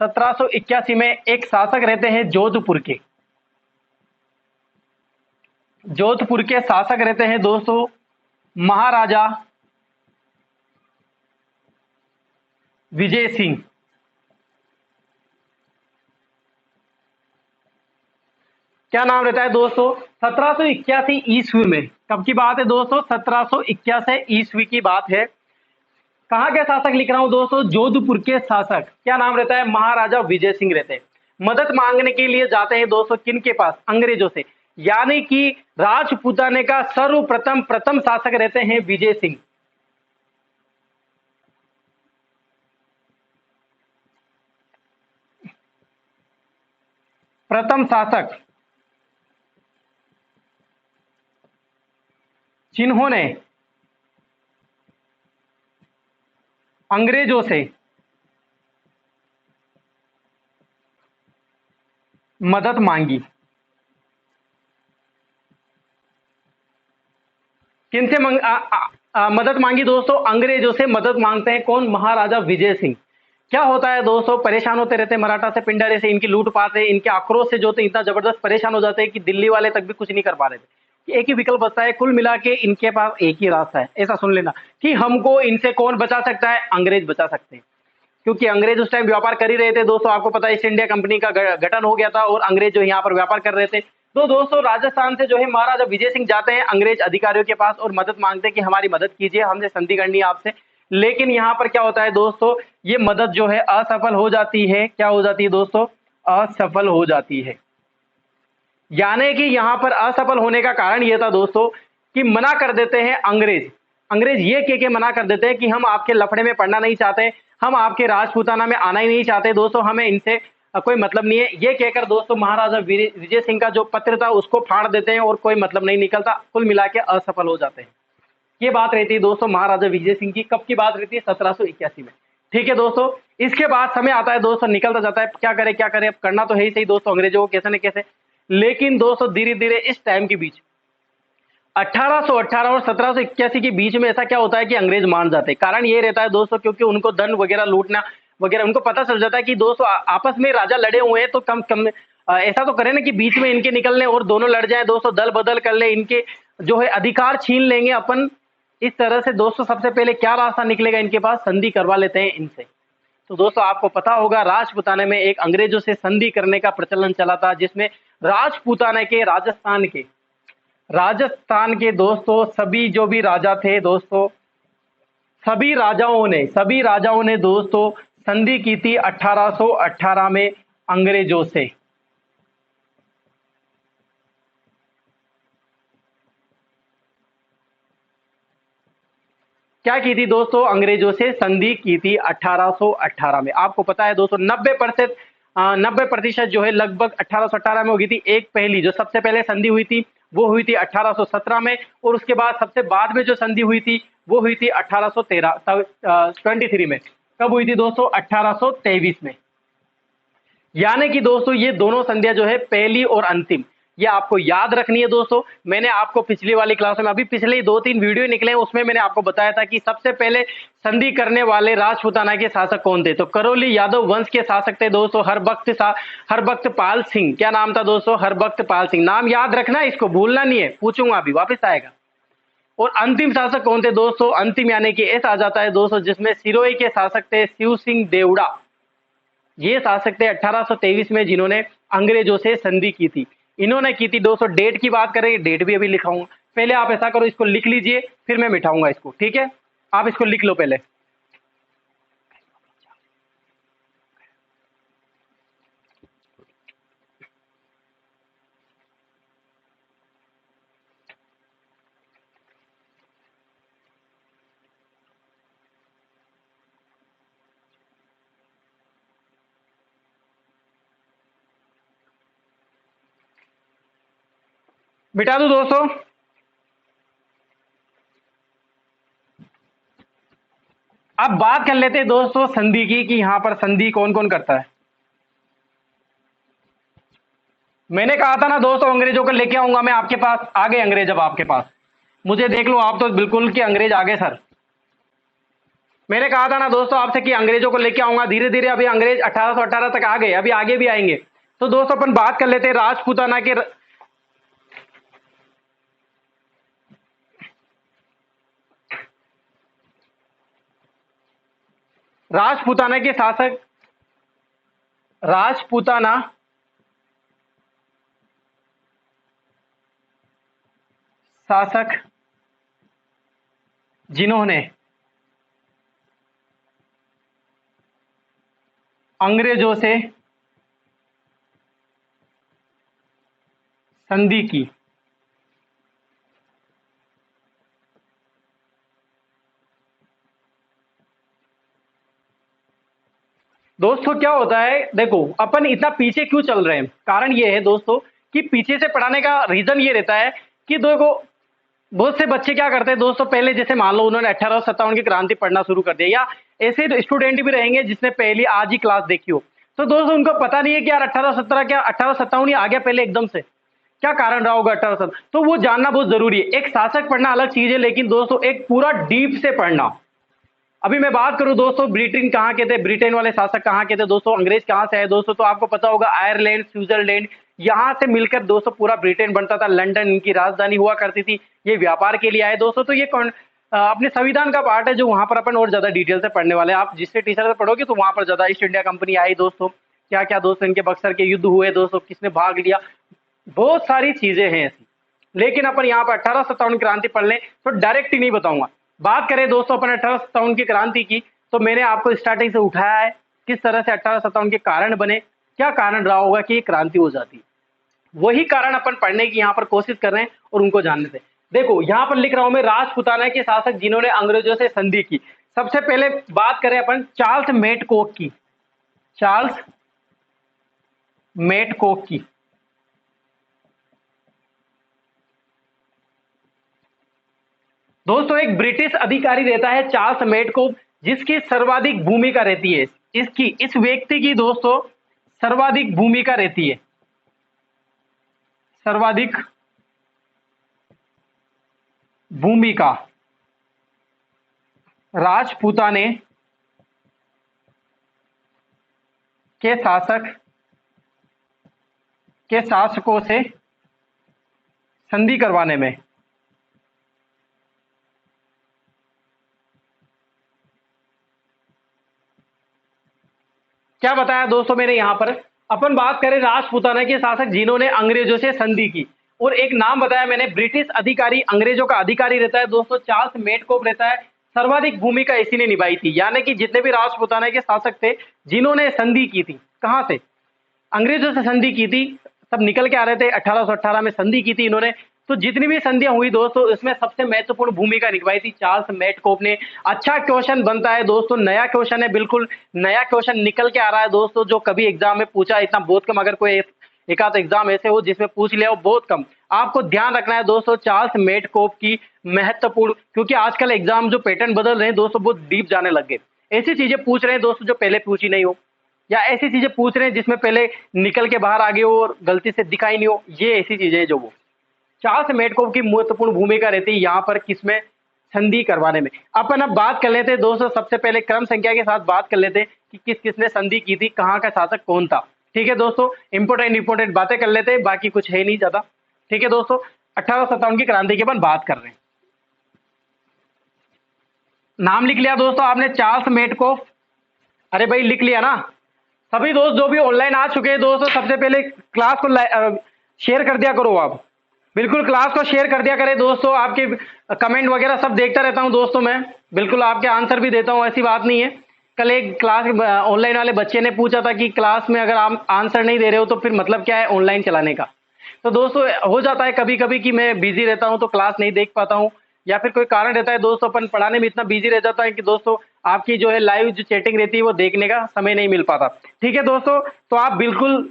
1781 में एक शासक रहते हैं जोधपुर के, जोधपुर के शासक रहते हैं दोस्तों महाराजा विजय सिंह। क्या नाम रहता है दोस्तों? 1781 ईस्वी में, कब की बात है दोस्तों, 1781 ईस्वी की बात है। कहाँ के शासक लिख रहा हूं दोस्तों, जोधपुर के शासक। क्या नाम रहता है? महाराजा विजय सिंह रहते हैं। मदद मांगने के लिए जाते हैं दोस्तों किन के पास? अंग्रेजों से। यानी कि राजपूताने का सर्वप्रथम प्रथम शासक रहते हैं विजय सिंह। प्रथम शासक जिन्होंने अंग्रेजों से मदद मांगी। किनसे मदद मांगी दोस्तों? अंग्रेजों से मदद मांगते हैं कौन? महाराजा विजय सिंह। क्या होता है दोस्तों, परेशान होते रहते हैं मराठा से, पिंडारी से, इनकी लूटपाट है, इनके आक्रोश से जो थे इतना जबरदस्त परेशान हो जाते हैं कि दिल्ली वाले तक भी कुछ नहीं कर पा रहे थे। एक ही विकल्प बचता है, कुल मिला के इनके पास एक ही रास्ता है, ऐसा सुन लेना, कि हमको इनसे कौन बचा सकता है? अंग्रेज बचा सकते हैं। क्योंकि अंग्रेज उस टाइम व्यापार कर ही रहे थे दोस्तों, आपको पता है ईस्ट इंडिया कंपनी का गठन हो गया था और अंग्रेज जो यहाँ पर व्यापार कर रहे थे। तो दोस्तों राजस्थान से जो है महाराजा विजय सिंह जाते हैं अंग्रेज अधिकारियों के पास और मदद मांगते हैं कि हमारी मदद कीजिए, हमसे संधि करनी है आपसे। लेकिन यहाँ पर क्या होता है दोस्तों, ये मदद जो है असफल हो जाती है। क्या हो जाती है दोस्तों? असफल हो जाती है। यानी कि यहाँ पर असफल होने का कारण यह था दोस्तों कि मना कर देते हैं अंग्रेज। अंग्रेज ये कह के मना कर देते हैं कि हम आपके लफड़े में पड़ना नहीं चाहते, हम आपके राजपूताना में आना ही नहीं चाहते दोस्तों, हमें इनसे कोई मतलब नहीं है। ये कहकर दोस्तों महाराजा विजय सिंह का जो पत्र था उसको फाड़ देते हैं और कोई मतलब नहीं निकलता, कुल मिला के असफल हो जाते हैं। ये बात रहती है दोस्तों महाराजा विजय सिंह की। कब की बात रहती है? 1781 में। ठीक है दोस्तों, इसके बाद समय आता है दोस्तों, निकलता जाता है, क्या करे क्या करे, अब करना तो है ही सही दोस्तों अंग्रेजों को कैसे न कैसे। लेकिन दोस्तों धीरे धीरे इस टाइम के बीच 1818 और 1781 के बीच में ऐसा क्या होता है कि अंग्रेज मान जाते हैं। कारण ये रहता है दोस्तों क्योंकि उनको धन वगैरह लूटना वगैरह, उनको पता चल जाता है कि दोस्तों आपस में राजा लड़े हुए हैं, तो कम कम ऐसा तो करें ना कि बीच में इनके निकल लें और दोनों लड़ जाएं दोस्तों, दल बदल कर ले, इनके जो है अधिकार छीन लेंगे अपन। इस तरह से दोस्तों सबसे पहले क्या रास्ता निकलेगा इनके पास? संधि करवा लेते हैं इनसे। तो दोस्तों आपको पता होगा राजपूताना में एक अंग्रेजों से संधि करने का प्रचलन चला था, जिसमें राजपूताना के राजस्थान के दोस्तों सभी जो भी राजा थे दोस्तों, सभी राजाओं ने दोस्तों संधि की थी 1818 में अंग्रेजों से। क्या की थी दोस्तों? अंग्रेजों से संधि की थी 1818 में। आपको पता है दोस्तों 90% जो है लगभग 1818 में हो गई थी। एक पहली जो सबसे पहले संधि हुई थी वो हुई थी 1817 में, और उसके बाद सबसे बाद में जो संधि हुई थी वो हुई थी 1823 में। कब हुई थी दोस्तों? 1823 में। यानी कि दोस्तों ये दोनों संधियां जो है पहली और अंतिम, ये आपको याद रखनी है दोस्तों। मैंने आपको पिछली वाली क्लास में, अभी पिछले 2-3 वीडियो निकले हैं उसमें मैंने आपको बताया था कि सबसे पहले संधि करने वाले राजपूताना के शासक कौन थे। तो करौली यादव वंश के शासक थे दोस्तों हरबख्त पाल सिंह। क्या नाम था दोस्तों? हरबख्त पाल सिंह। नाम याद रखना, इसको भूलना नहीं है, पूछूंगा अभी वापस आएगा। और अंतिम शासक कौन थे दोस्तों? अंतिम यानी कि ऐसा आ जाता है दोस्तों जिसमें सिरोही के शासक थे शिव सिंह देवड़ा। ये शासक थे 1823 में जिन्होंने अंग्रेजों से संधि की थी। इन्होंने की थी दोस्तों, डेट की बात करें, डेट भी अभी लिखाऊंगा, पहले आप ऐसा करो, इसको लिख लीजिए, फिर मैं मिटाऊंगा इसको, ठीक है? आप इसको लिख लो पहले। मिटा दूं दोस्तों? अब बात कर लेते हैं दोस्तों संधि की, कि यहां पर संधि कौन कौन करता है। मैंने कहा था ना दोस्तों, अंग्रेजों को लेके आऊंगा मैं आपके पास। आ गए अंग्रेज अब आपके पास, मुझे देख लो, आप तो बिल्कुल कि अंग्रेज आ गए सर। मैंने कहा था ना दोस्तों आपसे कि अंग्रेजों को लेके आऊंगा धीरे धीरे। अभी अंग्रेज 1818 तक आ गए, अभी आगे भी आएंगे। तो दोस्तों अपन बात कर लेते हैं राजपूताना के। राजपूताना के शासक, राजपूताना शासक जिन्होंने अंग्रेजों से संधि की। दोस्तों क्या होता है, देखो अपन इतना पीछे क्यों चल रहे हैं, कारण ये है दोस्तों कि पीछे से पढ़ाने का रीजन ये रहता है कि देखो बहुत से बच्चे क्या करते हैं दोस्तों, पहले जैसे मान लो उन्होंने 1857 की क्रांति पढ़ना शुरू कर दिया, या ऐसे स्टूडेंट भी रहेंगे जिसने पहली आज ही क्लास देखी हो, तो दोस्तों उनको पता नहीं है कि यार 1817 क्या 1857 ही आ गया पहले एकदम से, क्या कारण रहा होगा 1857। तो वो जानना बहुत जरूरी है। एक शासक पढ़ना अलग चीज है, लेकिन दोस्तों एक पूरा डीप से पढ़ना। अभी मैं बात करूं दोस्तों, ब्रिटेन कहाँ के थे, ब्रिटेन वाले शासक कहाँ के थे दोस्तों, अंग्रेज कहाँ से आए दोस्तों, तो आपको पता होगा आयरलैंड, स्विट्जरलैंड, यहां से मिलकर दोस्तों पूरा ब्रिटेन बनता था। लंदन इनकी राजधानी हुआ करती थी। ये व्यापार के लिए आए दोस्तों। तो ये अपने संविधान का पार्ट है, जो वहां पर अपन और ज्यादा डिटेल से पढ़ने वाले हैं। आप जिससे टीचर से पढ़ोगे तो वहां पर ज्यादा ईस्ट इंडिया कंपनी आई दोस्तों, क्या क्या दोस्तों इनके बक्सर के युद्ध हुए दोस्तों, किसने भाग लिया, बहुत सारी चीजें हैं ऐसी। लेकिन अपन यहाँ पर 1857 क्रांति पढ़ लें तो डायरेक्ट ही नहीं बताऊंगा। बात करें दोस्तों अपन 1857 की क्रांति की, तो मैंने आपको स्टार्टिंग से उठाया है किस तरह से 1857 के कारण बने, क्या कारण रहा होगा कि ये क्रांति हो जाती है। वही कारण अपन पढ़ने की यहाँ पर कोशिश कर रहे हैं और उनको जानने से। देखो यहाँ पर लिख रहा हूं मैं, राजपूताना के शासक जिन्होंने अंग्रेजों से संधि की। सबसे पहले बात करें अपन चार्ल्स मेटकोक की। चार्ल्स मेटकोक की। दोस्तों एक ब्रिटिश अधिकारी रहता है चार्ल्स मेटकोक, जिसकी सर्वाधिक भूमिका रहती है, इस व्यक्ति की दोस्तों सर्वाधिक भूमिका रहती है, सर्वाधिक भूमिका राजपूताने के शासकों से संधि करवाने में। क्या बताया दोस्तों मैंने यहां पर, अपन बात करें राजपूताना के शासक जिन्होंने अंग्रेजों से संधि की, और एक नाम बताया मैंने ब्रिटिश अधिकारी, अंग्रेजों का अधिकारी रहता है दोस्तों चार्ल्स मेटकोक रहता है। सर्वाधिक भूमिका इसी ने निभाई थी, यानी कि जितने भी राजपूताना के शासक थे जिन्होंने संधि की थी, कहां से, अंग्रेजों से संधि की थी, सब निकल के आ रहे थे, 1818 में संधि की थी इन्होंने। तो जितनी भी संधियां हुई दोस्तों, इसमें सबसे महत्वपूर्ण भूमिका निभाई थी चार्ल्स मेटकोक ने। अच्छा क्वेश्चन बनता है दोस्तों, नया क्वेश्चन है, बिल्कुल नया क्वेश्चन निकल के आ रहा है दोस्तों, जो कभी एग्जाम में पूछा इतना बहुत कम, अगर कोई एक आध एग्जाम ऐसे हो जिसमें पूछ लिया हो बहुत कम। आपको ध्यान रखना है दोस्तों चार्ल्स मेटकोक की महत्वपूर्ण, क्योंकि आजकल एग्जाम जो पैटर्न बदल रहे हैं दोस्तों, बहुत डीप जाने लग गए। ऐसी चीजें पूछ रहे हैं दोस्तों जो पहले पूछी नहीं हो, या ऐसी चीजें पूछ रहे हैं जिसमें पहले निकल के बाहर आ गए हो और गलती से दिखाई नहीं हो, ये ऐसी चीजें हैं जो वो चार्ल्स मेटकोक की महत्वपूर्ण भूमिका रहती है यहाँ पर किसमें, संधि करवाने में। अपन अब बात कर लेते हैं दोस्तों, सबसे पहले क्रम संख्या के साथ बात कर लेते हैं कि किस किसने संधि की थी, कहाँ का शासक कौन था। ठीक है दोस्तों, इंपोर्टेंट बातें कर लेते हैं, बाकी कुछ है नहीं ज्यादा। ठीक है दोस्तों, 1857 की क्रांति की अपन बात कर रहे हैं। नाम लिख लिया दोस्तों आपने, चार्ल्स मेटकोक, अरे भाई लिख लिया ना। सभी दोस्त जो भी ऑनलाइन आ चुके हैं दोस्तों, सबसे पहले क्लास को शेयर कर दिया करो आप। बिल्कुल क्लास को शेयर कर दिया करें दोस्तों, आपके कमेंट वगैरह सब देखता रहता हूं दोस्तों मैं, बिल्कुल आपके आंसर भी देता हूं, ऐसी बात नहीं है। कल एक क्लास ऑनलाइन वाले बच्चे ने पूछा था कि क्लास में अगर आप आंसर नहीं दे रहे हो तो फिर मतलब क्या है ऑनलाइन चलाने का। तो दोस्तों हो जाता है कभी कभी कि मैं बिजी रहता हूं तो क्लास नहीं देख पाता हूं, या फिर कोई कारण रहता है दोस्तों, अपन पढ़ाने में इतना बिजी रह जाता है कि दोस्तों आपकी जो है लाइव जो चैटिंग रहती है वो देखने का समय नहीं मिल पाता। ठीक है दोस्तों, तो आप बिल्कुल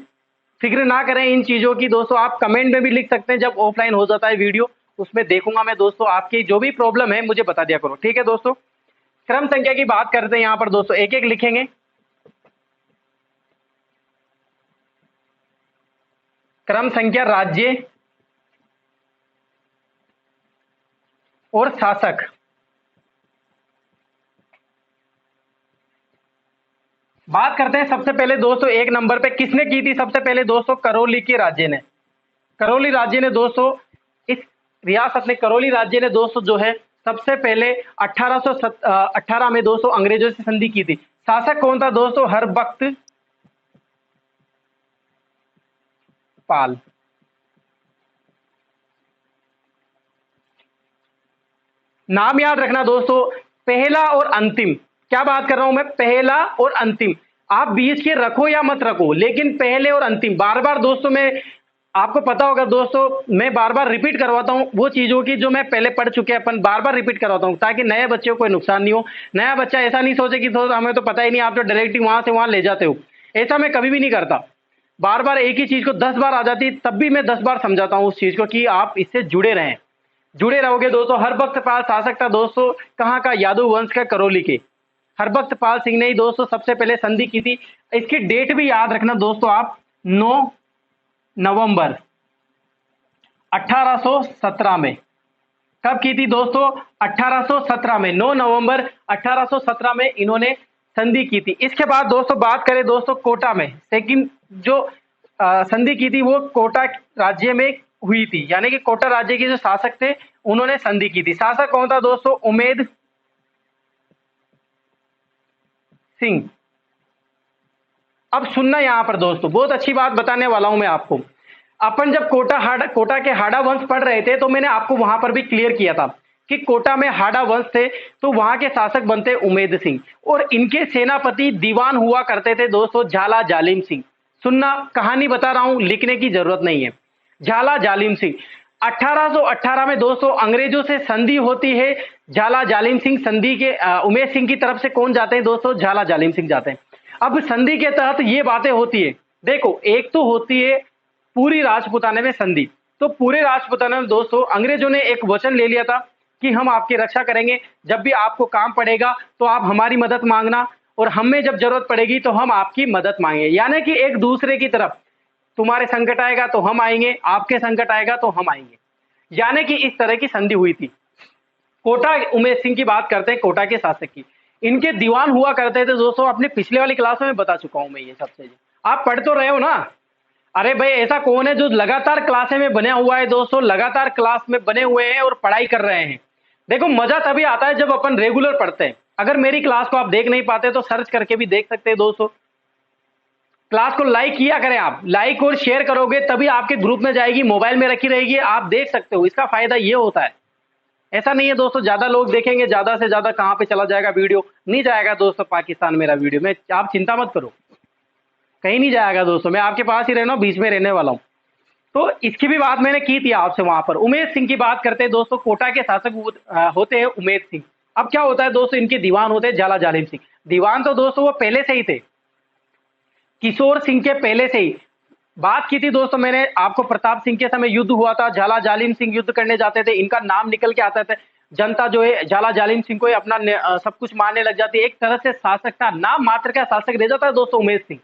फिक्र ना करें इन चीजों की दोस्तों, आप कमेंट में भी लिख सकते हैं, जब ऑफलाइन हो जाता है वीडियो उसमें देखूंगा मैं दोस्तों, आपकी जो भी प्रॉब्लम है मुझे बता दिया करो। ठीक है दोस्तों, क्रम संख्या की बात करते हैं यहाँ पर दोस्तों, एक एक लिखेंगे। क्रम संख्या राज्य और शासक। बात करते हैं सबसे पहले दोस्तों, एक नंबर पे किसने की थी सबसे पहले दोस्तों, करौली के राज्य ने। करौली राज्य ने दोस्तों, इस रियासत ने करौली राज्य ने दोस्तों जो है सबसे पहले 1818 में दोस्तों अंग्रेजों से संधि की थी। शासक कौन था दोस्तों, हरबख्त पाल। नाम याद रखना दोस्तों, पहला और अंतिम। क्या बात कर रहा हूं मैं, पहला और अंतिम। आप बीच के रखो या मत रखो, लेकिन पहले और अंतिम बार बार दोस्तों मैं, आपको पता होगा दोस्तों मैं बार बार रिपीट करवाता हूं वो चीजों की जो मैं पहले पढ़ चुके हैं, अपन बार बार रिपीट करवाता हूं ताकि नए बच्चे को कोई नुकसान नहीं हो। नया बच्चा ऐसा नहीं सोचे कि दोस्तों हमें तो पता ही नहीं, आप तो डायरेक्ट वहां से वहां ले जाते हो, ऐसा मैं कभी भी नहीं करता। बार बार एक ही चीज को 10 बार आ जाती तब भी मैं 10 बार समझाता हूं उस चीज को कि आप इससे जुड़े रहें। जुड़े रहोगे दोस्तों। हरबख्त पाल शासक था दोस्तों, कहाँ का, यादव वंश का, करौली के। हरबख्त पाल सिंह ने ही दोस्तों सबसे पहले संधि की थी। इसकी डेट भी याद रखना दोस्तों आप, 9 नवंबर 1817 में। कब की थी दोस्तों, 1817 में, 9 नवंबर 1817 में इन्होंने संधि की थी। इसके बाद दोस्तों बात करें दोस्तों कोटा में, सेकंड जो संधि की थी वो कोटा राज्य में हुई थी, यानी कि कोटा राज्य के जो शासक थे उन्होंने संधि की थी। शासक कौन था दोस्तों, उमेद सिंह। अब सुनना यहां पर दोस्तों, बहुत अच्छी बात बताने वाला हूं मैं आपको। अपन जब कोटा के हाड़ा वंश पढ़ रहे थे तो मैंने आपको वहां पर भी क्लियर किया था कि कोटा में हाड़ा वंश थे तो वहां के शासक बनते उमेद सिंह, और इनके सेनापति दीवान हुआ करते थे दोस्तों झाला जालिम सिंह। सुनना, कहानी बता रहा हूं, लिखने की जरूरत नहीं है। झाला जालिम सिंह 1818 में दोस्तों अंग्रेजों से संधि होती है। झाला जालिम सिंह संधि के उमेद सिंह की तरफ से कौन जाते हैं दोस्तों, झाला जालिम सिंह जाते हैं। अब संधि के तहत ये बातें होती है, देखो एक तो होती है पूरी राजपुताने में संधि। तो पूरे राजपुताना में दोस्तों अंग्रेजों ने एक वचन ले लिया था कि हम आपकी रक्षा करेंगे, जब भी आपको काम पड़ेगा तो आप हमारी मदद मांगना, और हमें जब जरूरत पड़ेगी तो हम आपकी मदद मांगेंगे। यानी कि एक दूसरे की तरफ, तुम्हारे संकट आएगा तो हम आएंगे, आपके संकट आएगा तो हम आएंगे, यानी कि इस तरह की संधि हुई थी। कोटा उमेद सिंह की बात करते हैं, कोटा के शासक की। इनके दीवान हुआ करते थे दोस्तों, अपने पिछले वाली क्लास में बता चुका हूं मैं ये सब चीजें, आप पढ़ तो रहे हो ना। अरे भाई ऐसा कौन है जो लगातार क्लासे में बने हुआ है दोस्तों, लगातार क्लास में बने हुए हैं और पढ़ाई कर रहे हैं। देखो मजा तभी आता है जब अपन रेगुलर पढ़ते हैं। अगर मेरी क्लास को आप देख नहीं पाते तो सर्च करके भी देख सकते हैं दोस्तों। क्लास को लाइक किया करें, आप लाइक और शेयर करोगे तभी आपके ग्रुप में जाएगी, मोबाइल में रखी रहेगी, आप देख सकते हो। इसका फायदा ये होता है, ऐसा नहीं है दोस्तों ज्यादा लोग देखेंगे ज्यादा से ज्यादा कहां पे चला जाएगा वीडियो, नहीं जाएगा दोस्तों पाकिस्तान मेरा वीडियो में, आप चिंता मत करो, कहीं नहीं जाएगा दोस्तों, मैं आपके पास ही रहना, बीच में रहने वाला हूं। तो इसकी भी बात मैंने की थी आपसे वहां पर। उमेद सिंह की बात करते हैं दोस्तों, कोटा के शासक होते हैं उमेद सिंह। अब क्या होता है दोस्तों, इनके दीवान होते हैं झाला जालिम सिंह। दीवान तो दोस्तों वो पहले से ही थे, किशोर सिंह के पहले से ही। बात की थी दोस्तों मैंने आपको, प्रताप सिंह के समय युद्ध हुआ था, झाला जालिम सिंह युद्ध करने जाते थे, इनका नाम निकल के आता था, जनता जो है झाला जालिम सिंह को अपना सब कुछ मानने लग जाती है। एक तरह से शासक का नाम मात्र का शासक रह जाता है दोस्तों उमेद सिंह।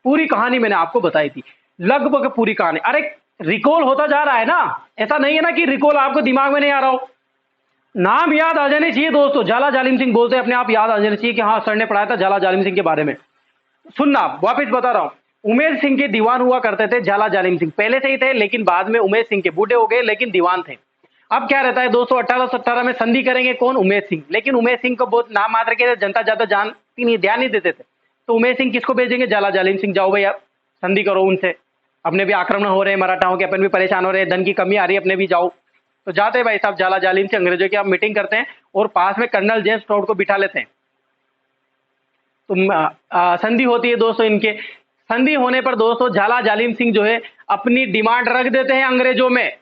पूरी कहानी मैंने आपको बताई थी, लगभग पूरी कहानी। अरे रिकॉल होता जा रहा है ना, ऐसा नहीं है ना कि रिकॉल आपको दिमाग में नहीं आ रहा हो, नाम याद आ जाने चाहिए दोस्तों। झाला जालिम सिंह बोलते अपने आप याद आ जाने चाहिए कि हाँ सर ने पढ़ाया था झाला जालिम सिंह के बारे में। सुनना, वापिस बता रहा हूं, उमेद सिंह के दीवान हुआ करते थे झाला जालिम सिंह, पहले से ही थे, लेकिन बाद में उमेद सिंह के बूढ़े हो गए, लेकिन दीवान थे। अब क्या रहता है दोस्तों, 1817 में संधि करेंगे कौन, उमेद सिंह। लेकिन उमेद सिंह को बहुत नाम मात्र के जनता ज्यादा जानती नहीं, ध्यान नहीं देते थे, तो उमेद सिंह किसको भेजेंगे, झाला जालिम सिंह, जाओ भैया संधि करो उनसे। अपने भी आक्रमण हो रहे हैं मराठाओं के, अपन भी परेशान हो रहे हैं, धन की कमी आ रही है, अपने भी जाओ। तो जाते हैं भाई साहब झाला जालिम से अंग्रेजों की, आप मीटिंग करते हैं और पास में कर्नल जेम्स टोड को बिठा लेते हैं। तो संधि होती है दोस्तों इनके। संधि होने पर दोस्तों झाला जालिम सिंह जो है अपनी डिमांड रख देते हैं अंग्रेजों में।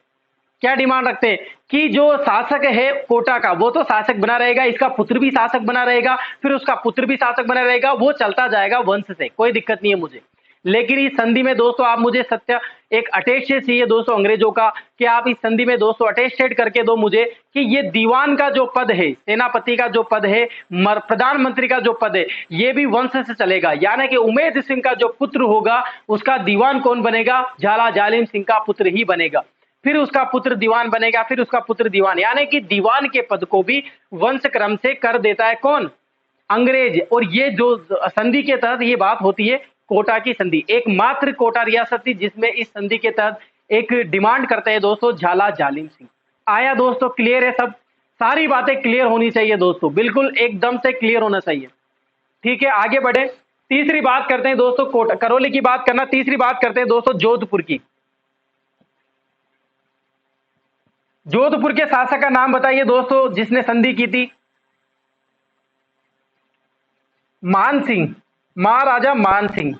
क्या डिमांड रखते हैं कि जो शासक है कोटा का वो तो शासक बना रहेगा, इसका पुत्र भी शासक बना रहेगा, फिर उसका पुत्र भी शासक बना रहेगा, वो चलता जाएगा वंश से, कोई दिक्कत नहीं है मुझे। लेकिन इस संधि में दोस्तों आप मुझे सत्य एक अटेस्टेड चाहिए दोस्तों अंग्रेजों का, कि आप इस संधि में दोस्तों अटेस्टेड करके दो मुझे कि ये दीवान का जो पद है, सेनापति का जो पद है, प्रधानमंत्री का जो पद है, ये भी वंश से चलेगा। यानी कि उमेद सिंह का जो पुत्र होगा उसका दीवान कौन बनेगा? झाला जालिम सिंह का पुत्र ही बनेगा। फिर उसका पुत्र दीवान बनेगा, फिर उसका पुत्र दीवान, यानी कि दीवान के पद को भी वंश क्रम से कर देता है कौन? अंग्रेज। और ये जो संधि के तहत ये बात होती है कोटा की संधि, एकमात्र कोटा रियासत थी जिसमें इस संधि के तहत एक डिमांड करते हैं दोस्तों झाला जालिम सिंह। आया दोस्तों? क्लियर है सब? सारी बातें क्लियर होनी चाहिए दोस्तों, बिल्कुल एकदम से क्लियर होना चाहिए। ठीक है, आगे बढ़े। तीसरी बात करते हैं दोस्तों, कोटा करौली की बात करना, तीसरी बात करते हैं दोस्तों जोधपुर की। जोधपुर के शासक का नाम बताइए दोस्तों जिसने संधि की थी? मान सिंह, महाराजा मान सिंह।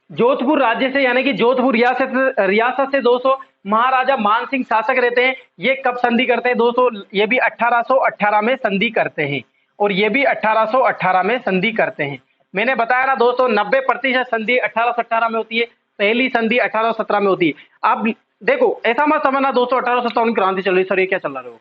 जोधपुर राज्य से यानी कि जोधपुर रियासत से दोस्तों महाराजा मान सिंह शासक रहते हैं। ये कब संधि करते हैं दोस्तों? ये भी 1818 में संधि करते हैं, और ये भी 1818 में संधि करते हैं। मैंने बताया ना दोस्तों 90% संधि 1818 में होती है, पहली संधि 1817 में होती है। अब देखो ऐसा मत समझना दोस्तों 1857 क्रांति चल रही, सर ये क्या चल रहा है।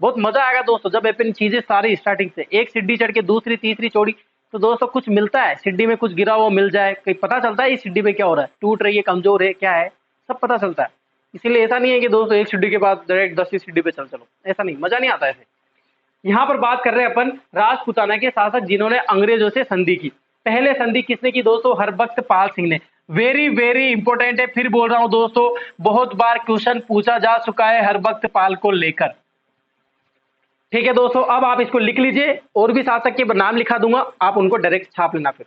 बहुत मजा आएगा दोस्तों जब अपन चीजें सारी स्टार्टिंग से, एक सीढ़ी चढ़ के दूसरी तीसरी चौड़ी, तो दोस्तों कुछ मिलता है, सीढ़ी में कुछ गिरा हुआ मिल जाए, कहीं पता चलता है इस सीढ़ी में क्या हो रहा है, टूट रही है, कमजोर है, क्या है, सब पता चलता है। इसीलिए ऐसा नहीं है कि दोस्तों एक सीढ़ी के बाद डायरेक्ट 10वीं सीढ़ी पे चलो, ऐसा नहीं, मजा नहीं आता ऐसे। यहाँ पर बात कर रहे हैं अपन राजपूताना के शासक जिन्होंने अंग्रेजों से संधि की। पहले संधि किसने की दोस्तों? हरबख्त पाल सिंह ने। वेरी वेरी इंपॉर्टेंट है, फिर बोल रहा हूं दोस्तों, बहुत बार क्वेश्चन पूछा जा चुका है हरबख्त पाल को लेकर। ठीक है दोस्तों, अब आप इसको लिख लीजिए, और भी शासक के नाम लिखा दूंगा, आप उनको डायरेक्ट छाप लेना फिर।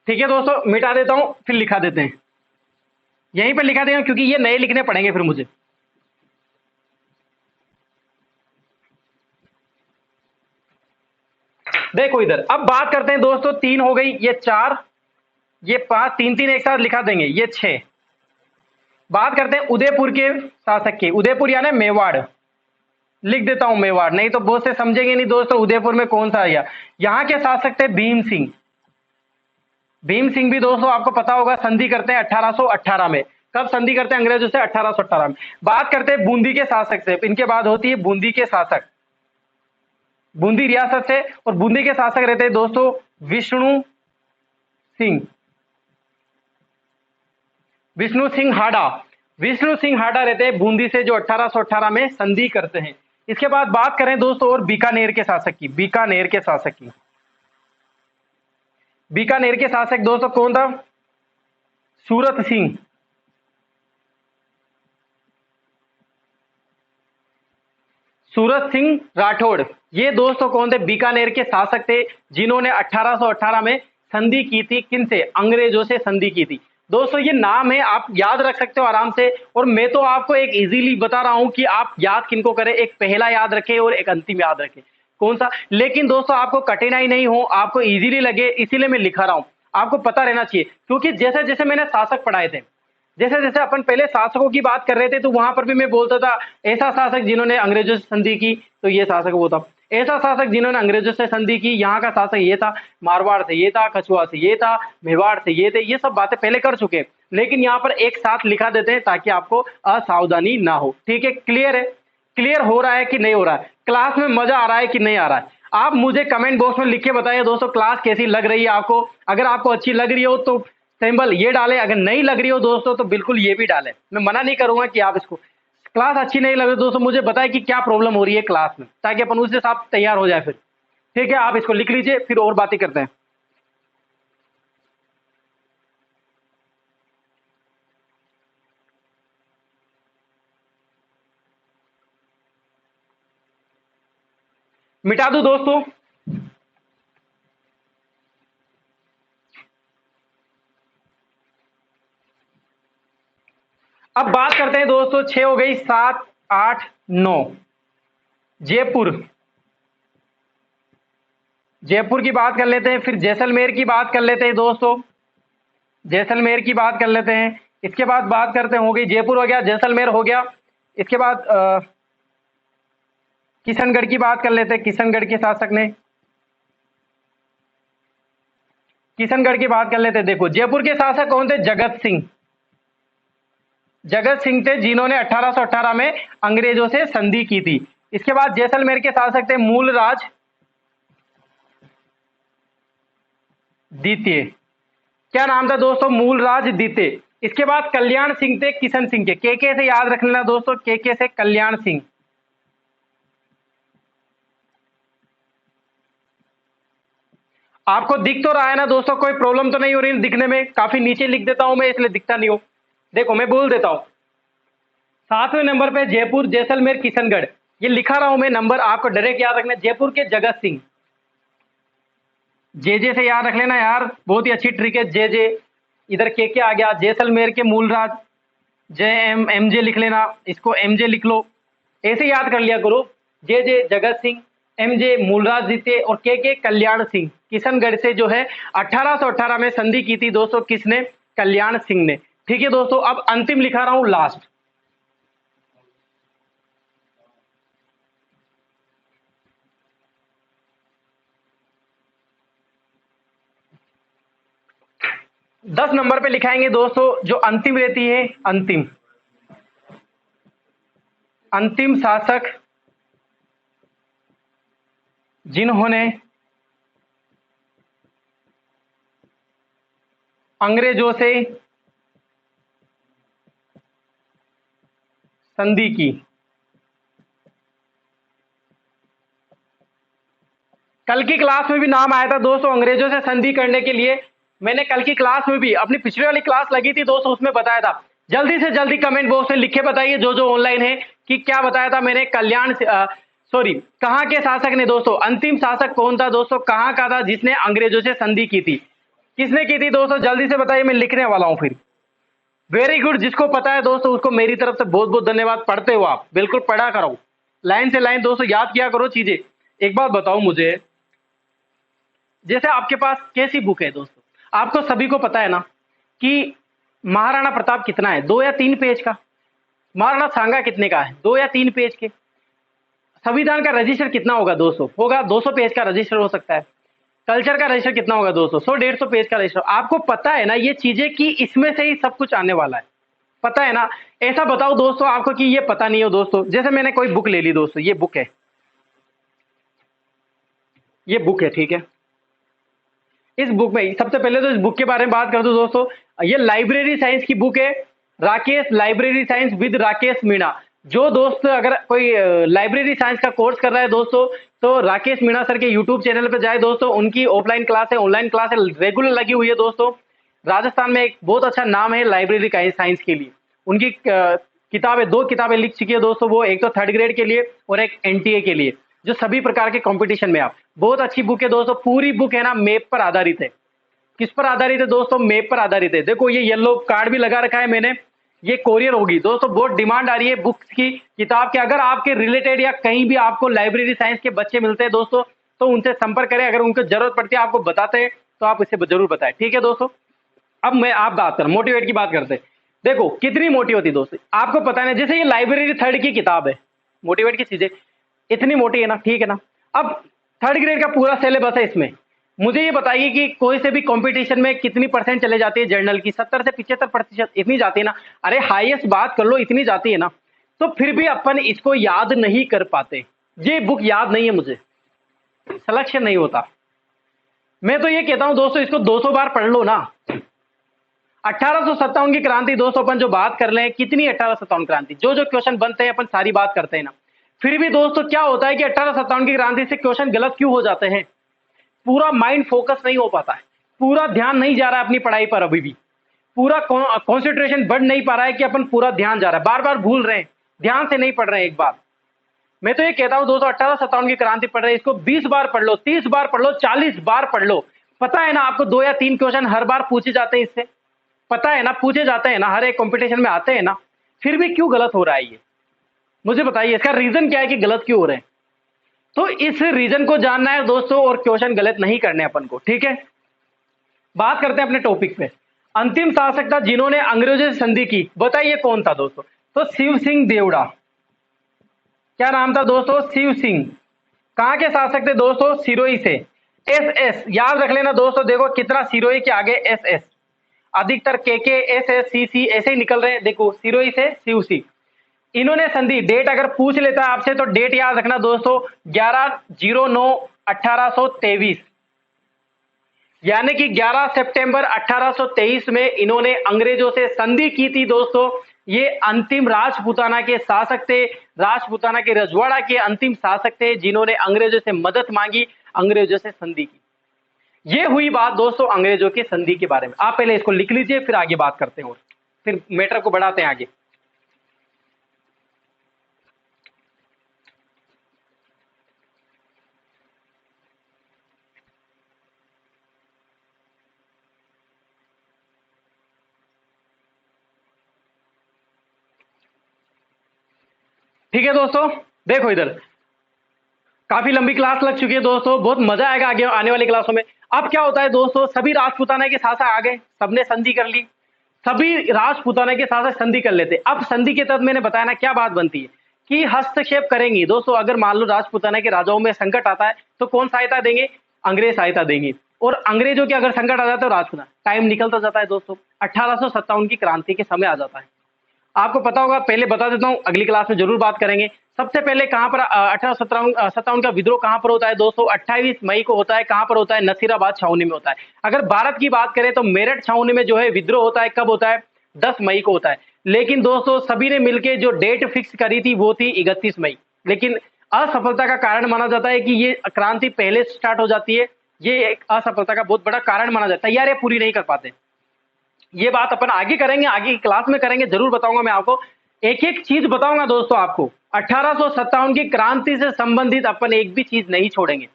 ठीक है दोस्तों, मिटा देता हूं, फिर लिखा देते हैं, यहीं पर लिखा देंगे क्योंकि ये नए लिखने पड़ेंगे फिर मुझे। देखो इधर, अब बात करते हैं दोस्तों, 3 हो गई, ये 4, ये 5, 3 3 एक साथ लिखा देंगे, ये 6। बात करते हैं उदयपुर के शासक की। उदयपुर यानी मेवाड़, लिख देता हूं मेवाड़, नहीं तो बहुत से समझेंगे नहीं दोस्तों उदयपुर में कौन सा आया। यहां के शासक थे भीम सिंह। भीम सिंह भी दोस्तों आपको पता होगा संधि करते हैं 1818 में। कब संधि करते हैं अंग्रेजों से? 1818 में। बात करते हैं बूंदी के शासक से, इनके बाद होती है बूंदी के शासक, बूंदी रियासत से, और बूंदी के शासक रहते हैं दोस्तों विष्णु सिंह, विष्णु सिंह हाडा। विष्णु सिंह हाडा रहते हैं बूंदी से, जो 1818 में संधि करते हैं। इसके बाद बात करें दोस्तों और बीकानेर के शासक की। बीकानेर के शासक की, बीकानेर के शासक दोस्तों कौन था? सूरत सिंह। सूरत सिंह राठौड़, ये दोस्तों कौन थे? बीकानेर के शासक थे जिन्होंने 1818 में संधि की थी, किन से? अंग्रेजों से संधि की थी। दोस्तों ये नाम है, आप याद रख सकते हो आराम से, और मैं तो आपको एक इजीली बता रहा हूं कि आप याद किनको करें, एक पहला याद रखें और एक अंतिम याद रखें, कौन सा। लेकिन दोस्तों आपको कठिनाई नहीं हो, आपको इजीली लगे, इसीलिए मैं लिखा रहा हूं, आपको पता रहना चाहिए। क्योंकि जैसे जैसे मैंने शासक पढ़ाए थे, जैसे जैसे अपन पहले शासकों की बात कर रहे थे, तो वहां पर भी मैं बोलता था ऐसा शासक जिन्होंने अंग्रेजों से संधि की, तो ये शासक वो था। ऐसा शासक जिन्होंने अंग्रेजों से संधि की, यहाँ का शासक ये था, मारवाड़ से ये था, कछुआ से ये था, मेवाड़ से ये थे, ये सब बातें पहले कर चुके हैं। लेकिन यहाँ पर एक साथ लिखा देते हैं ताकि आपको असावधानी ना हो। ठीक है, क्लियर है? क्लियर हो रहा है कि नहीं हो रहा है? क्लास में मजा आ रहा है कि नहीं आ रहा है? आप मुझे कमेंट बॉक्स में लिख के बताइए दोस्तों, क्लास कैसी लग रही है आपको। अगर आपको अच्छी लग रही हो तो सिंबल ये डालें, अगर नहीं लग रही हो दोस्तों तो बिल्कुल ये भी डालें। मैं मना नहीं करूंगा कि आप इसको, क्लास अच्छी नहीं लग रही दोस्तों मुझे बताएं कि क्या प्रॉब्लम हो रही है क्लास में, ताकि अपन उससे साथ तैयार हो जाए फिर। ठीक है, आप इसको लिख लीजिए, फिर और बातें करते हैं। मिटा दूं दोस्तों? अब बात करते हैं दोस्तों, 6 हो गई, 7, 8, 9। जयपुर, जयपुर की बात कर लेते हैं, फिर जैसलमेर की बात कर लेते हैं दोस्तों, जैसलमेर की बात कर लेते हैं। इसके बाद बात करते हैं, हो गई जयपुर हो गया, जैसलमेर हो गया। इसके बाद किशनगढ़ की बात कर लेते हैं, किशनगढ़ के शासक ने, किशनगढ़ की बात कर लेते हैं। देखो जयपुर के शासक कौन थे? जगत सिंह, जगत सिंह थे, जिन्होंने 1818 में अंग्रेजों से संधि की थी। इसके बाद जैसलमेर के शासक थे मूलराज द्वितीय। क्या नाम था दोस्तों? मूलराज द्वितीय। इसके बाद कल्याण सिंह थे किशन सिंह के से याद रख लेना दोस्तों, के से कल्याण सिंह। आपको दिख तो रहा है ना दोस्तों? कोई प्रॉब्लम तो नहीं हो रही दिखने में? काफी नीचे लिख देता हूं मैं, इसलिए दिखता नहीं हो। देखो मैं बोल देता हूं, 7वें नंबर पे जयपुर, जैसलमेर, किशनगढ़, ये लिखा रहा हूं मैं नंबर, आपको डायरेक्ट याद रखना। जयपुर के जगत सिंह, जे से याद रख लेना यार, बहुत ही अच्छी ट्रिक है। जे इधर के आ गया। जैसलमेर के मूलराज, एम जे लिख लेना, इसको एम जे लिख लो, ऐसे याद कर लिया करो। जे जगत सिंह, एम जे मूलराज द्वितीय और के कल्याण सिंह। किशनगढ़ से जो है 1818 में संधि की थी दोस्तों, किसने? कल्याण सिंह ने। ठीक है दोस्तों, अब अंतिम लिखा रहा हूं, लास्ट। दस नंबर पे लिखाएंगे दोस्तों, जो अंतिम रहती है, अंतिम, अंतिम शासक जिन्होंने अंग्रेजों से संधि की। कल की क्लास में भी नाम आया था दोस्तों अंग्रेजों से संधि करने के लिए। मैंने कल की क्लास में भी, अपनी पिछली वाली क्लास लगी थी दोस्तों, उसमें बताया था। जल्दी से जल्दी कमेंट बॉक्स में लिख के बताइए जो जो ऑनलाइन है कि क्या बताया था मैंने। सॉरी, कहां के शासक ने दोस्तों? अंतिम शासक कौन था दोस्तों? कहां का था जिसने अंग्रेजों से संधि की थी? किसने की थी दोस्तों? जल्दी से बताइए, मैं लिखने वाला हूं फिर। वेरी गुड, जिसको पता है दोस्तों उसको मेरी तरफ से बहुत बहुत धन्यवाद। पढ़ते हो आप, बिल्कुल पढ़ा करो, लाइन से लाइन दोस्तों याद किया करो चीजें। एक बात बताओ मुझे, जैसे आपके पास कैसी बुक है दोस्तों? आपको सभी को पता है ना कि महाराणा प्रताप कितना है? 2 या 3 पेज का। महाराणा सांगा कितने का है? 2 या 3 पेज के। संविधान का रजिस्टर कितना होगा दोस्तों? होगा 200 पेज का रजिस्टर हो सकता है। कल्चर का रजिस्टर कितना होगा दोस्तों? 100-150 पेज का रजिस्टर। आपको पता है ना ये चीजें कि इसमें से ही सब कुछ आने वाला है, पता है ना? ऐसा बताओ दोस्तों आपको कि ये पता नहीं हो दोस्तों। जैसे मैंने कोई बुक ले ली दोस्तों, ये बुक है, ये बुक है, ठीक है। इस बुक में सबसे पहले तो इस बुक के बारे में बात कर दूं दोस्तों, ये लाइब्रेरी साइंस की बुक है, Rakesh library science with Rakesh Meena. जो दोस्त अगर कोई लाइब्रेरी साइंस का कोर्स कर रहा है दोस्तों, तो राकेश मीणा सर के यूट्यूब चैनल पर जाए दोस्तों। उनकी ऑफलाइन क्लास है, ऑनलाइन क्लास है, रेगुलर लगी हुई है दोस्तों। राजस्थान में एक बहुत अच्छा नाम है लाइब्रेरी साइंस के लिए। उनकी किताबें, 2 किताबें लिख चुकी है दोस्तों वो, एक तो 3rd ग्रेड के लिए और एक एनटीए के लिए, जो सभी प्रकार के कंपटीशन में आप। बहुत अच्छी बुक है दोस्तों। पूरी बुक है ना मैप पर आधारित है। किस पर आधारित है दोस्तों? मैप पर आधारित है। देखो ये येलो कार्ड भी लगा रखा है मैंने, ये कोरियर होगी दोस्तों। बहुत डिमांड आ रही है बुक्स की, किताब के। अगर आपके रिलेटेड या कहीं भी आपको लाइब्रेरी साइंस के बच्चे मिलते हैं दोस्तों, तो उनसे संपर्क करें। अगर उनको जरूरत पड़ती है, आपको बताते हैं, तो आप इसे जरूर बताएं, ठीक है दोस्तों। अब मैं आप बात कर, मोटिवेट की बात करते हैं। देखो कितनी मोटी होती है दोस्तों, आपको पता है ना। जैसे ये लाइब्रेरी 3rd की किताब है, मोटिवेट की चीजें इतनी मोटी है ना, ठीक है ना। अब 3rd ग्रेड का पूरा सिलेबस है इसमें। मुझे ये बताइए कि कोई से भी कंपटीशन में कितनी परसेंट चले जाती है जर्नल की? 70 से 75% इतनी जाती है ना। अरे हाईएस्ट बात कर लो, इतनी जाती है ना। तो फिर भी अपन इसको याद नहीं कर पाते। ये बुक याद नहीं है मुझे, सिलेक्शन नहीं होता। मैं तो ये कहता हूं दोस्तों, इसको 200 बार पढ़ लो ना। 1857 की क्रांति दोस्तों, अपन जो बात कर रहे हैं, कितनी 1857 क्रांति, जो जो क्वेश्चन बनते हैं अपन सारी बात करते हैं ना। फिर भी दोस्तों क्या होता है कि 1857 की क्रांति से क्वेश्चन गलत क्यों हो जाते हैं? पूरा माइंड फोकस नहीं हो पाता है, पूरा ध्यान नहीं जा रहा है अपनी पढ़ाई पर। अभी भी पूरा कॉन्सेंट्रेशन बढ़ नहीं पा रहा है कि अपन पूरा ध्यान जा रहा है, बार बार भूल रहे हैं, ध्यान से नहीं पढ़ रहे हैं। एक बात मैं तो ये कहता हूं दोस्तों 1857 की क्रांति पढ़ रहे हैं, इसको 20 बार पढ़ लो, 30 बार पढ़ लो, 40 बार पढ़ लो। पता है ना आपको 2 या 3 क्वेश्चन हर बार पूछे जाते हैं इससे, पता है ना, पूछे जाते हैं ना, हर एक कंपटीशन में आते हैं ना, फिर भी क्यों गलत हो रहा है ये? मुझे बताइए इसका रीजन क्या है कि गलत क्यों हो रहे हैं? तो इस रीजन को जानना है दोस्तों और क्वेश्चन गलत नहीं करने अपन को, ठीक है। बात करते हैं अपने टॉपिक पे। अंतिम शासक था जिन्होंने अंग्रेजों से संधि की, बताइए कौन था दोस्तों? तो शिव सिंह देवड़ा। क्या नाम था दोस्तों? शिव सिंह। कहां के शासक थे दोस्तों? सिरोही से। एस एस याद रख लेना दोस्तों, देखो कितना सिरोही के आगे एस एस, अधिकतर के एस एस सी सी ऐसे ही निकल रहे हैं, देखो सिरोही से शिव सिंह। इन्होंने संधि, डेट अगर पूछ लेता है आपसे तो डेट याद रखना दोस्तों 11/09/1823, यानी कि 11 सितंबर 1823 में इन्होंने अंग्रेजों से संधि की थी दोस्तों। ये अंतिम राजपूताना के शासक थे, राजपूताना के रजवाड़ा के अंतिम शासक थे जिन्होंने अंग्रेजों से मदद मांगी, अंग्रेजों से संधि की। ये हुई बात दोस्तों अंग्रेजों के संधि के बारे में। आप पहले इसको लिख लीजिए, फिर आगे बात करते हैं और फिर मैटर को बढ़ाते हैं आगे। ठीक है दोस्तों, देखो इधर काफी लंबी क्लास लग चुकी है दोस्तों, बहुत मजा आएगा आगे आने वाली क्लासों में। अब क्या होता है दोस्तों, सभी राजपूताना के साथ आ गए, सबने संधि कर ली, सभी राजपूताना के साथ संधि कर लेते। अब संधि के तहत मैंने बताया ना क्या बात बनती है कि हस्तक्षेप करेंगी दोस्तों। अगर मान लो राजपूताना के राजाओं में संकट आता है तो कौन सहायता देंगे? अंग्रेज सहायता देंगे। और अंग्रेजों के अगर संकट आ जाता है तो राजपूताना, टाइम निकलता जाता है दोस्तों, 1857 की क्रांति के समय आ जाता है। आपको पता होगा, पहले बता देता हूं, अगली क्लास में जरूर बात करेंगे। सबसे पहले कहां पर 1857 का विद्रोह कहां पर होता है दोस्तों? 28 मई को होता है। कहां पर होता है? नसीराबाद छावनी में होता है। अगर भारत की बात करें तो मेरठ छावनी में जो है विद्रोह होता है, कब होता है? 10 मई को होता है। लेकिन दोस्तों सभी ने मिलकर जो डेट फिक्स करी थी वो थी 31 मई। लेकिन असफलता का कारण माना जाता है कि ये क्रांति पहले स्टार्ट हो जाती है, ये एक असफलता का बहुत बड़ा कारण माना जाता है, तैयारियां पूरी नहीं कर पाते। ये बात अपन आगे करेंगे, आगे की क्लास में करेंगे, जरूर बताऊंगा मैं आपको, एक एक चीज बताऊंगा दोस्तों आपको। 1857 की क्रांति से संबंधित अपन एक भी चीज नहीं छोड़ेंगे।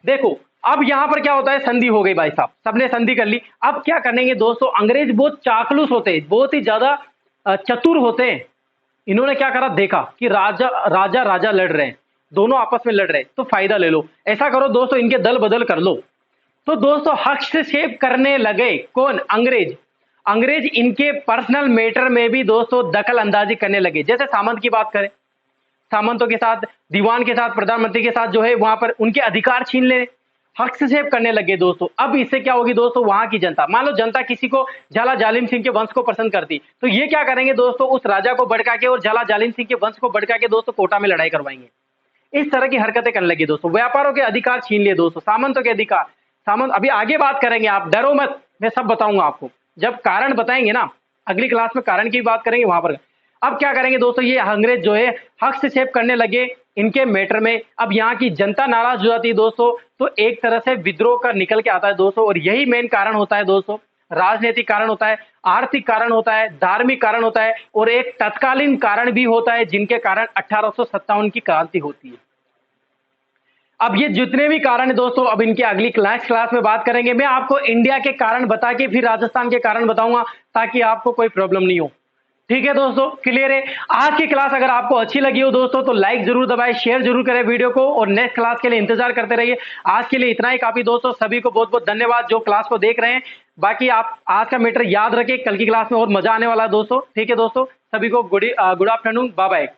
देखो अब यहां पर क्या होता है, संधि हो गई भाई साहब, सबने संधि कर ली। अब क्या करेंगे दोस्तों, अंग्रेज बहुत चाकलूस होते हैं, बहुत ही ज्यादा चतुर होते हैं। इन्होंने क्या करा, देखा कि राजा राजा राजा लड़ रहे हैं, दोनों आपस में लड़ रहे हैं, तो फायदा ले लो। ऐसा करो दोस्तों, इनके दल बदल कर लो। तो दोस्तों हस्तक्षेप करने लगे कौन? अंग्रेज। अंग्रेज इनके पर्सनल मैटर में भी दोस्तों दखल अंदाजी करने लगे। जैसे सामंत की बात करें, सामंतों के साथ, दीवान के साथ, प्रधानमंत्री के साथ जो है वहां पर उनके अधिकार छीन ले, हस्तक्षेप करने लगे दोस्तों। अब इससे क्या होगी दोस्तों, वहां की जनता, मान लो जनता किसी को झाला जालिम सिंह के वंश को पसंद करती, तो ये क्या करेंगे दोस्तों, उस राजा को भड़का के और झाला जालिम सिंह के वंश को भड़का के दोस्तों कोटा में लड़ाई करवाएंगे। इस तरह की हरकतें करने लगी दोस्तों। व्यापारों के अधिकार छीन लिए दोस्तों, सामंतों के अधिकार। सामंत अभी आगे बात करेंगे, आप डरो मत, मैं सब बताऊंगा आपको, जब कारण बताएंगे ना अगली क्लास में, कारण की बात करेंगे वहां पर। अब क्या करेंगे दोस्तों, ये अंग्रेज जो है हस्तक्षेप करने लगे इनके मैटर में। अब यहाँ की जनता नाराज हो जाती है दोस्तों, तो एक तरह से विद्रोह का निकल के आता है दोस्तों। और यही मेन कारण होता है दोस्तों, राजनीतिक कारण होता है, आर्थिक कारण होता है, धार्मिक कारण होता है, और एक तत्कालीन कारण भी होता है, जिनके कारण 1857 की क्रांति होती है। अब ये जितने भी कारण है दोस्तों, अब इनके अगली क्लास में बात करेंगे। मैं आपको इंडिया के कारण बता के फिर राजस्थान के कारण बताऊंगा, ताकि आपको कोई प्रॉब्लम नहीं हो। ठीक है दोस्तों, क्लियर है? आज की क्लास अगर आपको अच्छी लगी हो दोस्तों तो लाइक जरूर दबाएं, शेयर जरूर करें वीडियो को, और नेक्स्ट क्लास के लिए इंतजार करते रहिए। आज के लिए इतना ही काफी दोस्तों, सभी को बहुत बहुत धन्यवाद जो क्लास को देख रहे हैं। बाकी आप आज का मैटर याद रखें, कल की क्लास में और मजा आने वाला है दोस्तों। ठीक है दोस्तों, सभी को गुड आफ्टरनून, बाय बाय।